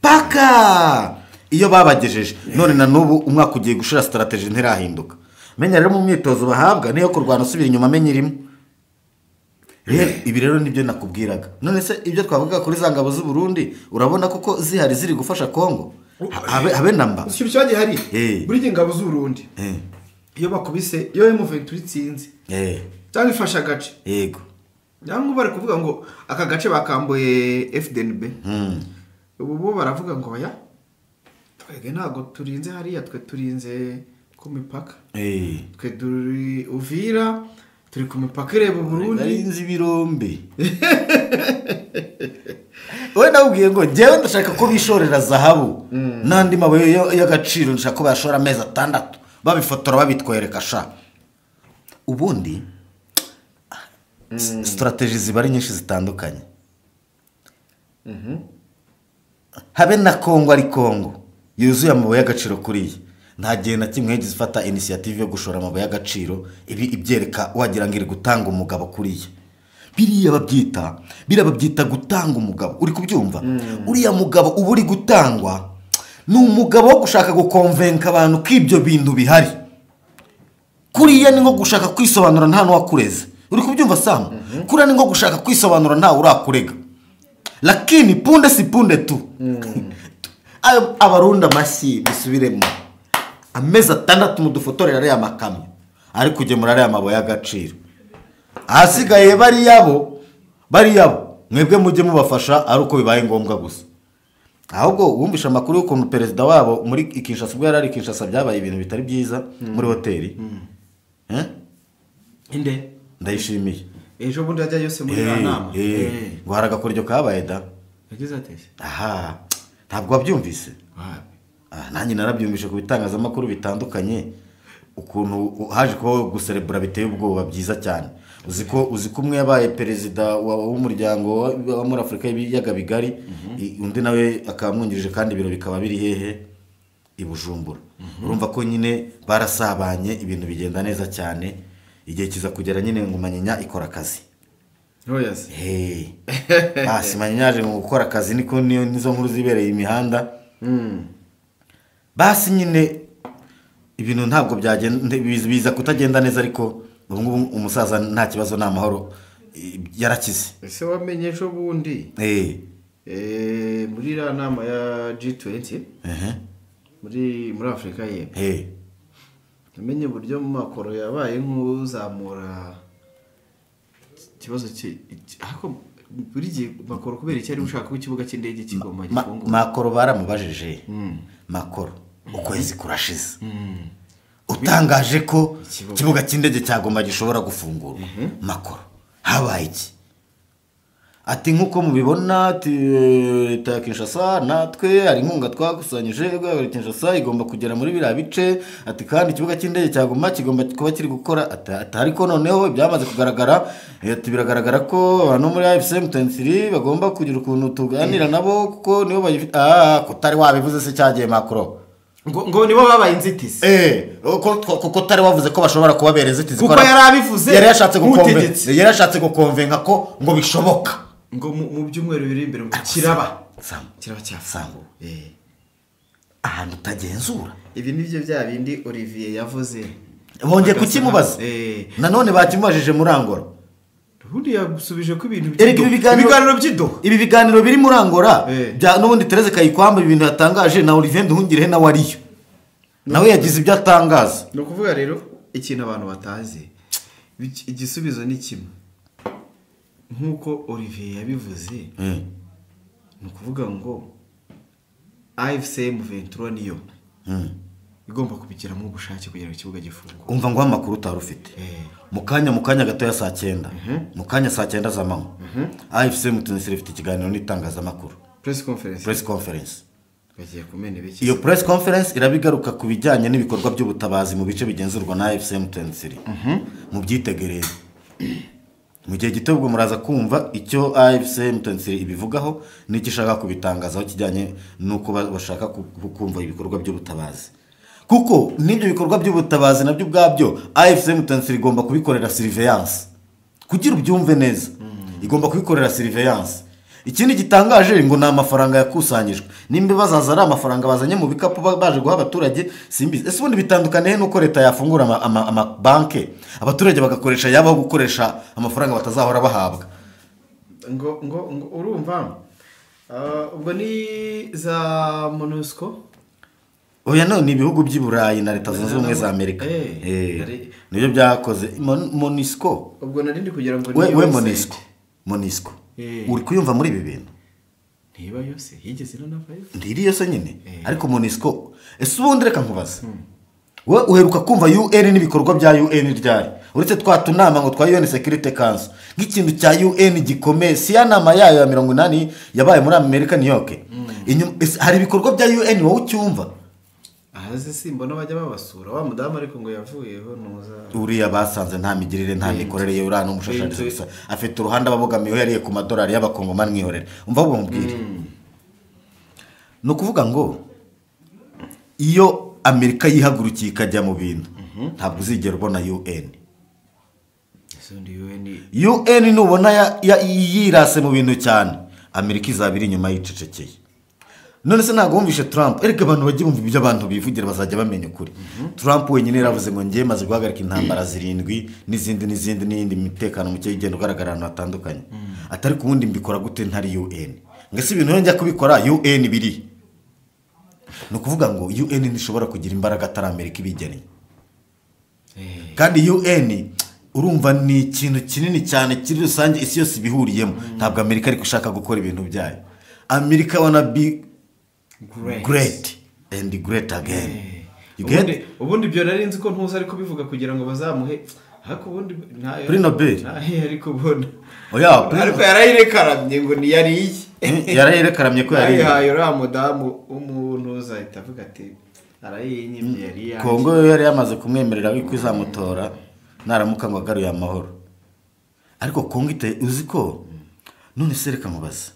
paka iyo babagejeje none na nubu umwaka ugiye gushira strategy ntirahinduka menya rero mu myitozo bahabwa niyo kurwana usubira inyuma menya irimo ibi rero nibyo nakubwiraga none se ibyo twavuga kuri za ngabo z'u Burundi urabona koko zihari ziri gufasha Kongo habe namba ikintu cyagiye hari buri ngabo z'u Burundi iyo bakubise iyo M23 itsinze cyangwa ifasha agace yego cyangwa bari kuvuga ngo aka gace bakambuye FDNB ubu bo baravuga ngo ya twege ntago turinze hariya twe turinze ku mipaka twe duri Uvira turi ku mipaka ireba Burundi arinzi birombe we nawubwiye ngo njyewe ndashaka ko bishorera zahabu n'andi mabuye y'agaciro ndashaka ko bashora amezi 6 babifotora babitwereka sha ubundi strategy zibari nyinshi zitandukanye habe na Kongo ari Kongo yuzuye amabuye y'agaciro kuriye nta gihe na kimwe yagize ifata initiative yo gushora amabuye y'agaciro ibi ibyereka wagira ngo iri gutanga umugabo kuriye birababyita gutanga umugabo uri kubyumva uriya mugabo uba uri gutangwa ni umugabo wo gushaka gukonvenka abantu ko ibyo bintu bihari kuriya ni nko gushaka kwisobanura nta n'uwakureze uri kubyumva Sam kuriya ni nko gushaka kwisobanura nta urakurega lakini punde si punde tu abarunda mashyi bisubiremo amezi 6 mu dufotorera ariya makamyo ari kugemura ariya mabuye y'agaciro ahasigaye bari yabo mwebwe mujye mubafasha ari uko bibaye ngombwa gusa ahubwo wumvisha amakuru y'ukuntu perezida wabo muri Kinshasa ubwo yari ari Kinshasa byabaye ibintu bitari byiza muri hoteli inde ndayishimiye ejo bundi ajya yose muri nama ngo haragakoryo kabaye da yagize ati ntabwo wabyumvise nanjye narabyumvishe ku bitangazamakuru bitandukanye ukuntu haje ko guserebura biteye ubwoba byiza cyane uzi ko umwe yabaye perezida w'umuryango wa muri Afrika y'ibiyaga bigari undi nawe akamwungirije kandi ibiro bikaba biri hehe i Bujumbura urumva ko nyine barasabanye ibintu bigenda neza cyane igihe kiza kugera nyine ngo Manyinya ikora akazi yes basi Manyinya yaje gukora akazi niko nizo nkuru zibereye imihanda basi nyine ibintu ntabwo byagenda biza kutagenda neza ariko ubu umusaza nta kibazo nta mahoro yarakize ese wamenye ejo bundi muri la nama ya G20 muri Afrika ye namenye buryo mu makoro yabaye nk'uzamura kibazo ako buri gihe makoro kubera icyari ushaka ku kibuga cy'indege kigoma gifunguye makoro baramubajije makoro ukwezi kurashize utangaje ko ikibuga cy'indege cyagoma gishobora gufungurwa makoro habaye iki ati nk'uko mubibona leta ya Kinshasa natwe hari inkunga twakusanyije ya Kinshasa igomba kugera muri biriya bice ati kandi ikibuga cy'indege cya Goma kigomba kuba kiri gukora ariko noneho byamaze kugaragara ati biragaragara ko abantu muri AFC M23 bagomba kugira ukuntu tuganira nabo kuko nibo bayifite kutari wabivuze se cyagiye Macron ngo nibo babaye inzitizi kuko tari wavuze ko bashobora kubabereza inzitizi kuko yarabivuze yari yashatse gukonvenka ko ngo bishoboka ngo mu byumweru biri imbere ngo kiraba cyafango ahantu utagenzura ibi nibyo bya bindi Olivier yavuze bongeye kukimubaza nanone bakimubajije muri Angola ubundi yasubije ko ibintu ibiganiro by'ido ibi biganiro biri muri Angola n'ubundi Tereze Kayikwamba ibintu yatangaje na Olivier Nduhungirehe nawe ariyo nawe yagize ibyo atangaza no kuvuga rero ikintu abantu batazi igisubizo ni kimwe nk'uko Olivier yabivuze ni ukuvuga ngo AFC M23 niyo igomba kubigiramo ubushake kugira ngo ikibuga gifungwe umva ngo amakuru utari ufite mu kanya gato ya saa 9 mu kanya saa 9 z'amanywa AFC M23 ifite ikiganiro n'itangazamakuru press conference bagiye kumena ibiki iyo press conference irabigaruka ku bijyanye n'ibikorwa by'ubutabazi mu bice bigenzurwa na AFC M23 mu byitegereze mu gihe gito ubwo muraza kumva icyo AFC M23 ibivugaho n'icyo ishaka kubitangazaho kijyanye nuko bashaka kumva ibikorwa by'ubutabazi kuko n'ibyo bikorwa by'ubutabazi nabyo ubwabyo AFC M23 igomba kubikorera surveillance kugira ubyumve neza igomba kubikorera surveillance ikindi gitangaje ngo na amafaranga yakusanyijwe nimba bazaza ari amafaranga bazanye mu bikapu baje guha abaturage simbizi ese ubundi bitandukaniye nuko leta yafungura amabanke abaturage bagakoresha yabaho gukoresha amafaranga batazahora bahabwa ngo urumva ubwo ni za MONUSCO oya no ni ibihugu by'i Burayi na leta zunze ubumwe za Amerika nibyo byakoze MONUSCO ubwo narindi kugira ngo we MONUSCO uri kuyumva muri ibi bintu ntiba yose yigeze n'avayo ndiri yose nyine ariko MONUSCO ese ubundi reka nkubaza we uheruka kumva UN n'ibikorwa bya UN ryari uretse twatunama ngo twa UN Security Council nk'ikintu cya UN gikomeye si ya nama yayo ya 80 yabaye muri Amerika New York hari ibikorwa bya UN wowe ucyumva ahaze simbona bajya babasura wa mudamu ariko ngo yavuyeho nuza uriya basanze nta migirire nta mikorere ye urana umushasharizo gusa afite uruhanda babogamiye yariye ku madolari y'abakongomani mwihorere umva ubwo mbwire no kuvuga ngo iyo Amerika yihagurukiye ikajya mu bintu ntabwo uzigera ubona UN nubona yirase mu bintu cyane Amerika izabiri inyuma yicecekeye none se ntabwo wumvishe Trump erega abantu bagiye bumva ibyo abantu bivugira bazajya bamenya ukuri Trump wenyine yaravuze ngo ngiye maze guhagarika intambara 7 n'izindi mitekano muke igenda ugaragara ahantu hatandukanye atari ku wundi mbikora gute ntari UN ngese ibintu yongera kubikora UN biri no kuvuga ngo UN ntishobora kugira imbaraga atari Amerika ibigeneye kandi UN urumva ni ikintu kinini cyane kiri rusange isi yose bihuriyemo ntabwo Amerika ari gushaka gukora ibintu byayo America wanna be great and great again ubundi byo narinzi ko ntuza ariko bivuga kugira ngo bazamuhe hako ubundi Prix Nobel ariko ubona oya ariko yarayirekaramye ngo ni yari yarayirekaramye ko yari yayo ra mudamu umuntu uzahita avuga ati arayinyimye yari ya Kongo yari yamaze kumwemerera wiko izamutora naramuka ngo agaruye amahoro ariko Kongo uzi ko none sereka mubaza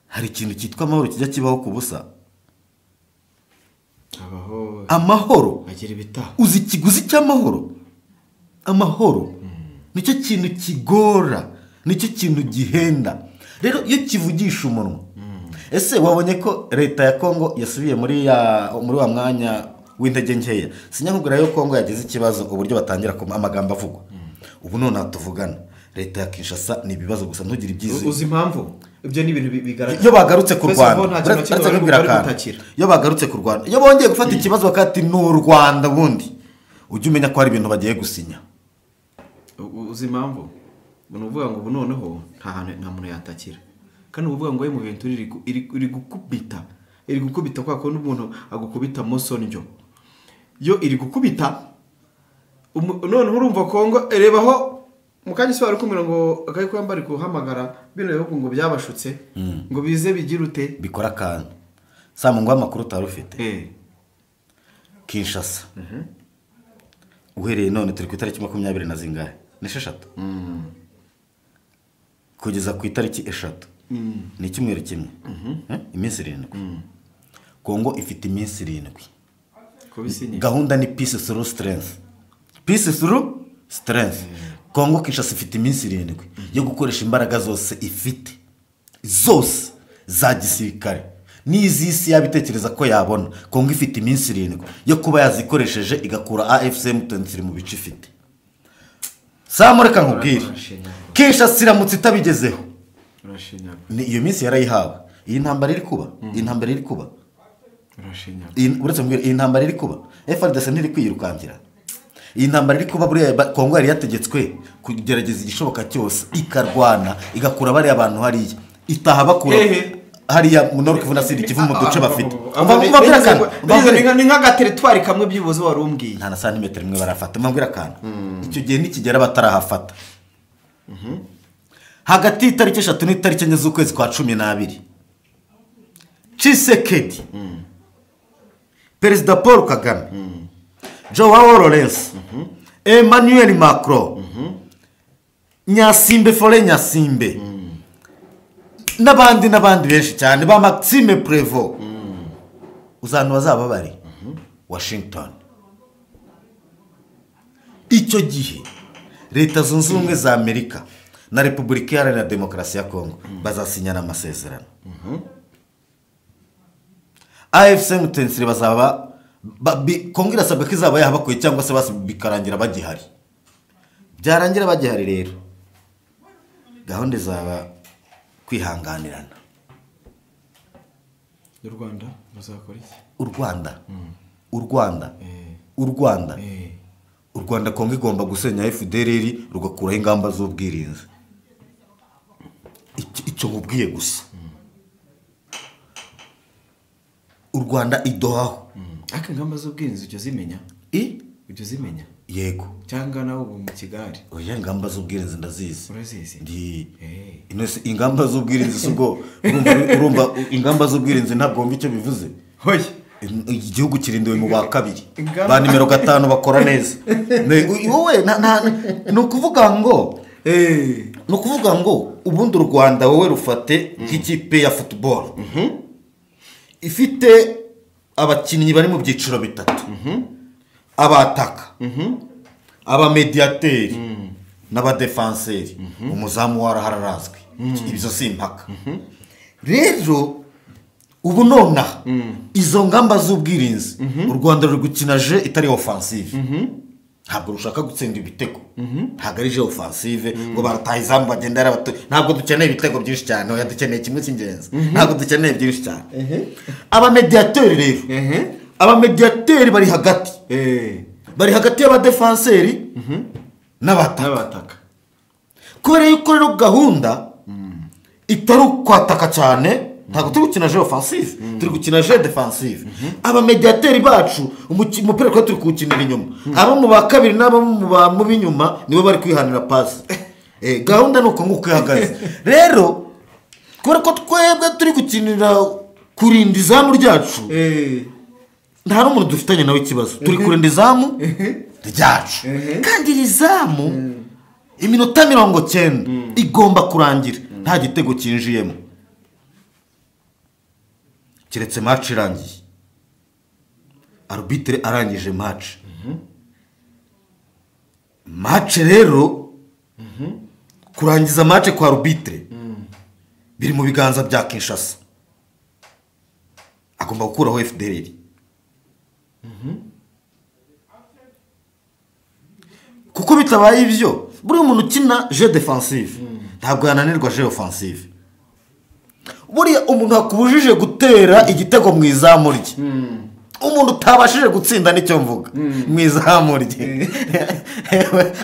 hari ikintu cyitwa amahoro kijya kibaho ku busa amahoro agira ibitaho uzi ikiguzi cy'amahoro amahoro nicyo kintu kigora nicyo kintu gihenda rero iyo kivugisha umunwa ese wabonye ko leta ya Kongo yasubiye muri wa mwanya w'intege nkeya sinyakubwira yo Kongo yagize ikibazo uburyo batangira amagambo avugwa ubu none atuvugana leta ya Kinshasa ni ibibazo gusa ntugire ibyize uzi impamvu ibyo ni ibintu bigaragara iyo bagarutse ku Rwanda iyo bagarutse ku Rwanda iyo bongeye gufata ikibazo bakati n'u Rwanda bundi ujye umenya ko hari ibintu bagiye gusinya uzi impamvu umuntu uvuga ngo noneho nta muntu yatakira kandi uvuga ngo mu bintu iri gukubita kwa kundi umuntu agukubita mosonjo yo iri gukubita noneho urumva Kongo erebaho mukanya se wari kumira ngo akaye ko yambari kuhamagara bino bihugu ngo byabashutse ngo bize bigira ute bikora akantu samu ngo amakuru utari ufite Kinshasa uhereye none turi ku itariki 20 na zingahe ni 6 kugeza ku itariki 6 ni icyumweru kimwe iminsi 7 Kongo ifite iminsi 7 gahunda ni peace through strength Kongo Kinshasa ifite iminsi 7 yo gukoresha imbaraga zose ifite zose za gisirikare n'izisi yabitekereza ko yabona. Kongo ifite iminsi 7 yo kuba yazikoresheje igakura AFC M23 mu bice ifite. Samureka nkubwire Kinshasa iramutse itabigezeho ni iyo minsi yarayihawe. Iyi ntambara iri kuba uretse mbwira iyi ntambara iri kuba FARDC ntiri kwiyirukankira. Iyi ntambara iri kuba buriya Kongo yari yategetswe kugerageza igishoboka cyose ikarwana igakura bari abantu hariya itaha bakura hariya mu Nord Kivu na Sud Kivu mu duce bafite. Ni nka territoire kamwe byibuze warumbwiye nta na santimetero imwe barafata. Mbwira kana icyo gihe nikigera batarahafata hagati y'itariki 3 n'itariki 4 z'ukwezi kwa 12 Tshisekedi Perezida Paul Kagame Joao Lourenço Emmanuel Macron Nyasimbe Fore Nyasimbe n'abandi benshi cyane ba Maxime Prévost uzantu bazaba bari Washington. Icyo gihe Leta Zunze Ubumwe za Amerika na Repubulika Iharanira Demokarasi ya Kongo bazasinyana amasezerano. AFC M23 bazaba Kongo irasabwa ko izaba yahabakuye cyangwa se bikarangira bagihari. Byarangira bagihari rero gahunda zaba kwihanganirana. U Rwanda Kongo igomba gusenya FDLR rugakuraho ingamba z'ubwirinzi. Icyo nkubwiye gusa u Rwanda idohaho aka ingamba z'ubwirinzi ujya zimenya ujya zimenya yego cyangwa nawe ubu mu Kigali oya ingamba z'ubwirinzi ndazizi urazizi ndi inose ingamba z'ubwirinzi subwo urumva ingamba z'ubwirinzi ntabwo mbi cyo bivuze hoye igihugu kirindiwe mu ba kabiri ba nimero 5 bakora neza wowe nukuvuga ngo ubundi u Rwanda wowe rufate nk'ikipe ya football ifite abakinnyi bari mu byiciro bitatu abataka abamediateri n'abadefenseri umuzamu waraharazwe ibyo simpaka rero ubu nona izo ngamba z'ubwirinzi u Rwanda ruri gukina je itari offensive ntabwo rushaka gutsinda ibitego ntabwo ari je offensive ngo baratahizamu bagendera bato ntabwo dukeneye ibitego byinshi cyane oya dukeneye kimwe cy'ingenzi ntabwo dukeneye byinshi cyane abamediateri rero abamediateri bari hagati y'abadefenseri n'abataka kubera yuko rero gahunda itari kwataka cyane ntabwo turi gukina je offensive turi gukina je defensive abamediateri bacu umupira ko turi kuwukinira inyuma abo mu ba kabiri n'abo mu b'inyuma nibo bari kwihanira pass gahunda nuko nguko ihagaze rero kubera ko twebwe turi gukinira kurinda izamu ryacu nta n'umuntu dufitanye nawe ikibazo turi kurinda izamu ryacu kandi rizamu iminota 90 igomba kurangira nta gitego kinjiyemo kiretse match irangiye arbitre arangije match rero kurangiza match kwa arbitre biri mu biganza bya Kinshasa agomba gukuraho FDLR kuko bitabaye ibyo buri umuntu ukina je defensive ntabwo yananirwa je offensive. Buriya umuntu akubujije gutera igitego mu izamu rye umuntu utabashije gutsinda nicyo mvuga mu izamu rye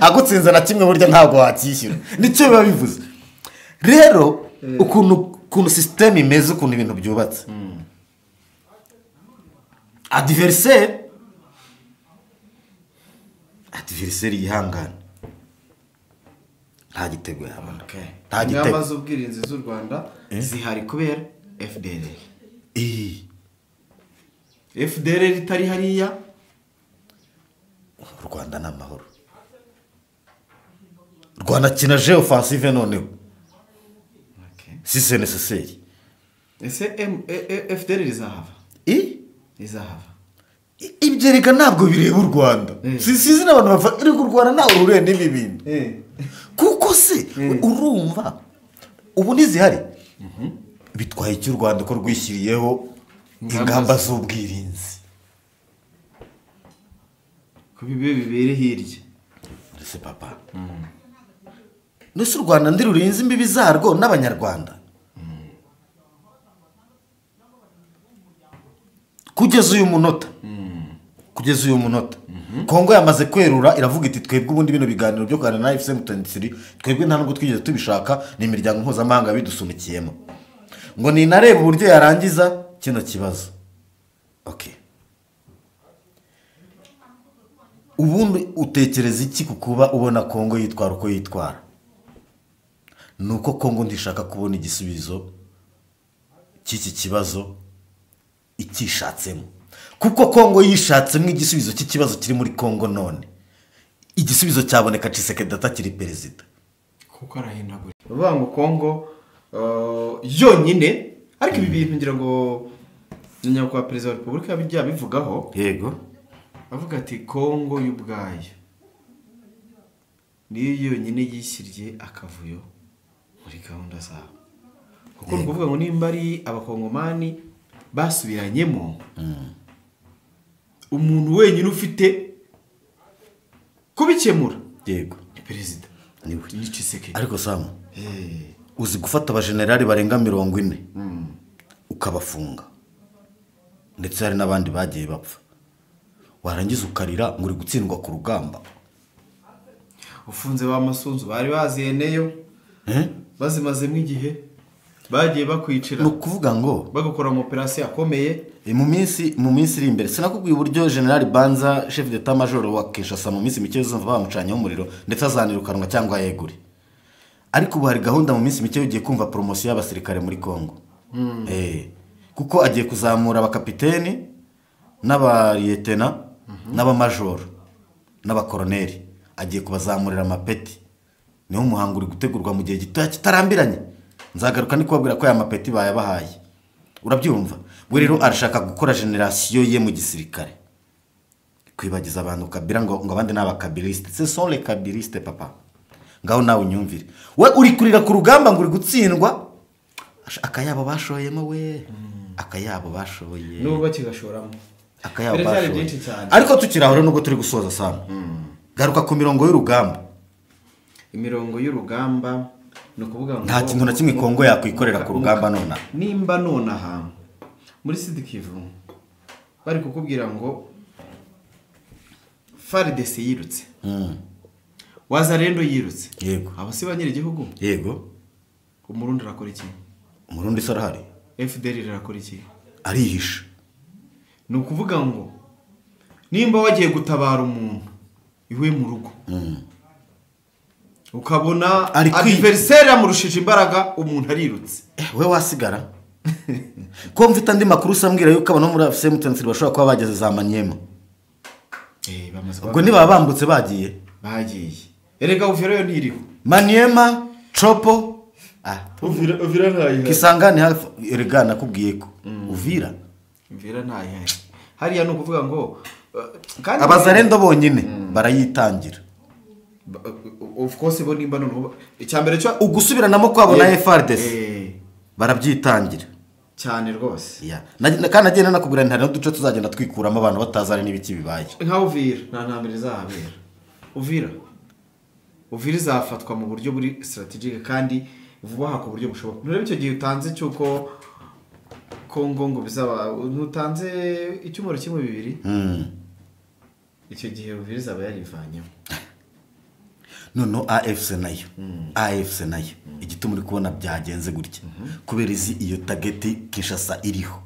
agutsinze na kimwe burya ntabwo wakishyura nicyo biba bivuze rero ukuntu system imeze ukuntu ibintu byubatse adversaire yihangana nta gitego yabona nta gitego. Ingamba z'ubwirinzi z'u Rwanda zihari kubera FDLR. FDLR itari hariya u Rwanda n'amahoro. Rwanda kina je offensive noneho. Si c'est nécessaire. Ese FDLR izahava. Izahava. Ibyo reka ntabwo bireba u Rwanda. Sizi n'abantu bava iri ku Rwanda nawe urure n'ibi bintu. Kuko se urumva ubu nizihari. Bitwaye cy'u Rwanda ko rwishyiriyeho ingamba z'ubwirinzi. Kubibe bibere hirya. Ese papa. Nese u Rwanda ndi rurinzi imbibi zarwo n'abanyarwanda. Kugeza uyu munota Kongo yamaze kwerura iravuga iti twebwe ubundi bino biganiro byo kuganira na FCM 23 twebwe nta nubwo twigeze tubishaka ni imiryango mpuzamahanga bidusunikiyemo ngo ni nareba uburyo yarangiza kino kibazo. Okay, ubundi utekereza iki kukuba ubona Kongo yitwara uko yitwara? Nuko Kongo ndishaka kubona igisubizo cy'iki kibazo ikishatsemo, kuko Kongo yishatsemo igisubizo cy'ikibazo kiri muri Kongo none igisubizo cyaboneka Tshisekedi atakiri perezida kuko arahindagura bavuga ngo Kongo yonyine. Ariko ibi bintu ngira ngo nyakubahwa perezida wa Repubulika bijya bivugaho. Yego, avuga ati Kongo y'ubwayo niyo yonyine yishyiriye akavuyo muri gahunda zabo, kuko kuvuga ngo nimba ari abakongomani basubiranyemo umuntu wenyine ufite kubikemura yego ni perezida ni Tshisekedi. Ariko Sam uzi gufata abajenerali barenga 40 ukabafunga, ndetse hari n'abandi bagiye bapfa, warangiza ukarira ngo uri gutsindwa ku rugamba. Ufunze ba Masunzu bari baziyeneyo bazimazemo igihe bagiye bakwicira, no kuvuga ngo bagakora mu operation akomeye mu minsi iri imbere. Sinakubwiye uburyo General Banza chef d'état major wa Kinshasa mu minsi mike uzumva bamucanya umuriro ndetse azanirukanwa cyangwa yegure. Ariko ubu hari gahunda mu minsi mike ugiye kumva promotion y'abasirikare muri Kongo. Kuko agiye kuzamura abakapiteni n'abariyetena n'abamajor n'abakoroneri, agiye kubazamurira amapeti. Niho umuhango uri gutegurwa mu gihe gito kitarambiranye. Nzagaruka ni kubabwira ko aya mapeti bayabahaye, urabyumva. We rero arashaka gukora generation ye mu gisirikare, kwibagiza abantu Kabila ngo abandi n'abakabiliste. Ce sont les kabilistes papa. Ngaho nawe unyumvire, we uri kurira ku rugamba ngo uri gutsindwa, akayabo bashoyemo we akayabo bashoye n'ubu bakigashoramo akayabo bashoye. Ariko tukirahora nubwo turi gusoza sana. Garuka ku mirongo y'urugamba. Imirongo y'urugamba no kuvuga ngo nta kintu na kimwe Kongo yakwikorera ku rugamba nona. Nimba nona ha muri Sud Kivu bari kukubwira ngo FARDC yirutse, Wazalendo yirutse, yego, abasi banyiri igihugu, yego, umurundi rakora iki? Umurundi sarahari. FDL rakora iki? Arihisha. No kuvuga ngo nimba wagiye gutabara umuntu iwe mu rugo ukabona adversaire amurushije imbaraga umuntu arirutse, we wasigara ko mfite andi makuru sambwira yuko abantu muri FCM 23 bashobora kuba bageze za Manyema. Ubwo niba bambutse bagiye erega Uvira yo ntiriho. Manyema Chopo Uvira ntayi Kisangani hafi erega nakubwiye ko Uvira ntayi hariya no kuvuga ngo kandi abazarendo bonyine barayitangira. Of course bo nimba no icyambere cyo ugusubiranamo kwabo na FARDC barabyitangira cyane rwose. Kandi agenda nakubwira ntari no duce tuzagenda twikuramo abantu batazari n'ibiki bibaye. Nka Uvira nta ntambere zahabera. Uvira izafatwa mu buryo buri strategic kandi vuba ku buryo bushoboka. None icyo gihe utanze cyuko Kongo ngo bizaba ntutanze icyumuro kimwe bibiri. Icyo gihe Uvira zaba yarivanyemo. Nono AFC nayo igituma uri kubona byagenze gutya kubera izi iyo target Kinshasa iriho.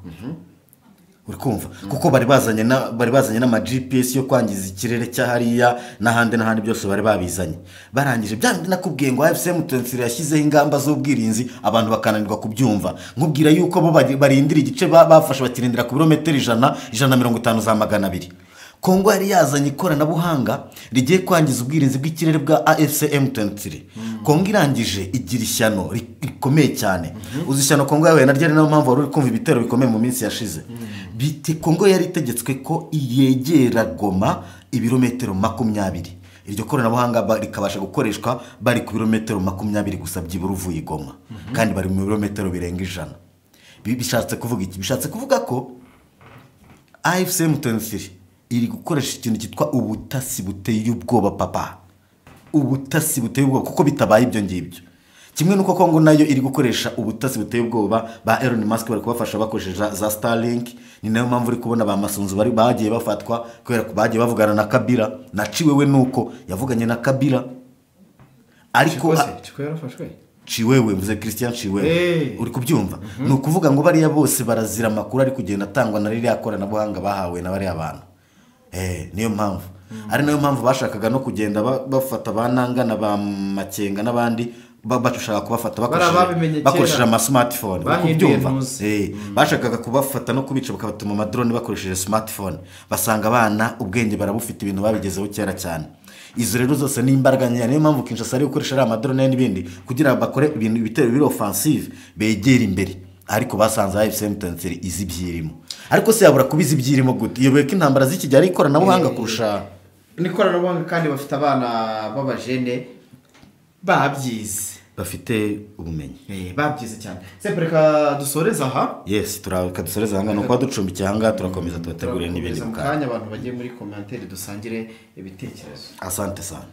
uri kumva kuko bari bazanye n'ama GPS yo kwangiza ikirere cyahariya n'ahandi byose bari babizanye barangije byandi nakubwiye ngo AFC M23 yashyizeho ingamba z'ubwirinzi abantu bakananirwa kubyumva nkubwira yuko bo barindira igice bafashe bakirindira ku birometero 150 za 200 Kongo yari yazanye ikoranabuhanga rigiye kwangiza ubwirinzi bw'ikirere bwa AFC M23 Kongo irangije igira ishyano rikomeye cyane uzishyano Kongo yawe naryo ari nayo mpamvu wari kumva ibitero bikomeye mu minsi yashize bite Kongo yari itegetswe ko yegera Goma ibirometero 20 iryo koranabuhanga rikabasha gukoreshwa bari ku birometero 20 gusa byibura uvuye Goma kandi bari mu birometero birenga 100 bishatse kuvuga iki bishatse kuvuga ko AFC M23 iri gukoresha ikintu cyitwa ubutasi buteye ubwoba papa ubutasi buteye ubwoba kuko bitabaye ibyo ngibyo kimwe nuko Kongo nayo iri gukoresha ubutasi buteye ubwoba ba Elon Musk bari kubafasha bakoresheje za Starlink ni nayo mpamvu uri kubona ba Masunzu bari bagiye bafatwa kubera ko bagiye bavugana na Kabila naciwe we nuko yavuganye na Kabila ariko yarafashwe Chiwewe mvuze Christian Chiwewe uri kubyumva no kuvuga ngo bari bose barazira makuru ari kugenda atangwa na riri yakoranabuhanga bahawe na bari abantu niyo mpamvu ari nayo mpamvu bashakaga no kugenda bafata banangana ba Makenga n'abandi bashaka kubafata bakoresheje ama smartphone kubyumva bashakaga kubafata no kubica bakabatuma ama drone bakoresheje smartphone basanga abana ubwenge barabufite ibintu babigezeho cyera cyane izo rero zose ni imbaraga nyane niyo mpamvu Kinshasa ari gukoresha ama drone n'ibindi kugira bakore ibintu bitero biri offensive begera imbere ariko basanze AFC M23 izi byirimo ariko se yabura kubiza ibyirimo gute yoboye ko intambara z'ikijyari ikoranabuhanga kurusha n'ikoranabuhanga kandi bafite abana b'abajene babyize bafite ubumenyi babyize cyane sepereka dusoreza aha yes dusoreza aha nuko ducumbikiye aha turakomeza tubategurire n'ibindi mu kanya abantu bagiye muri commentaire dusangire ibitekerezo asante sana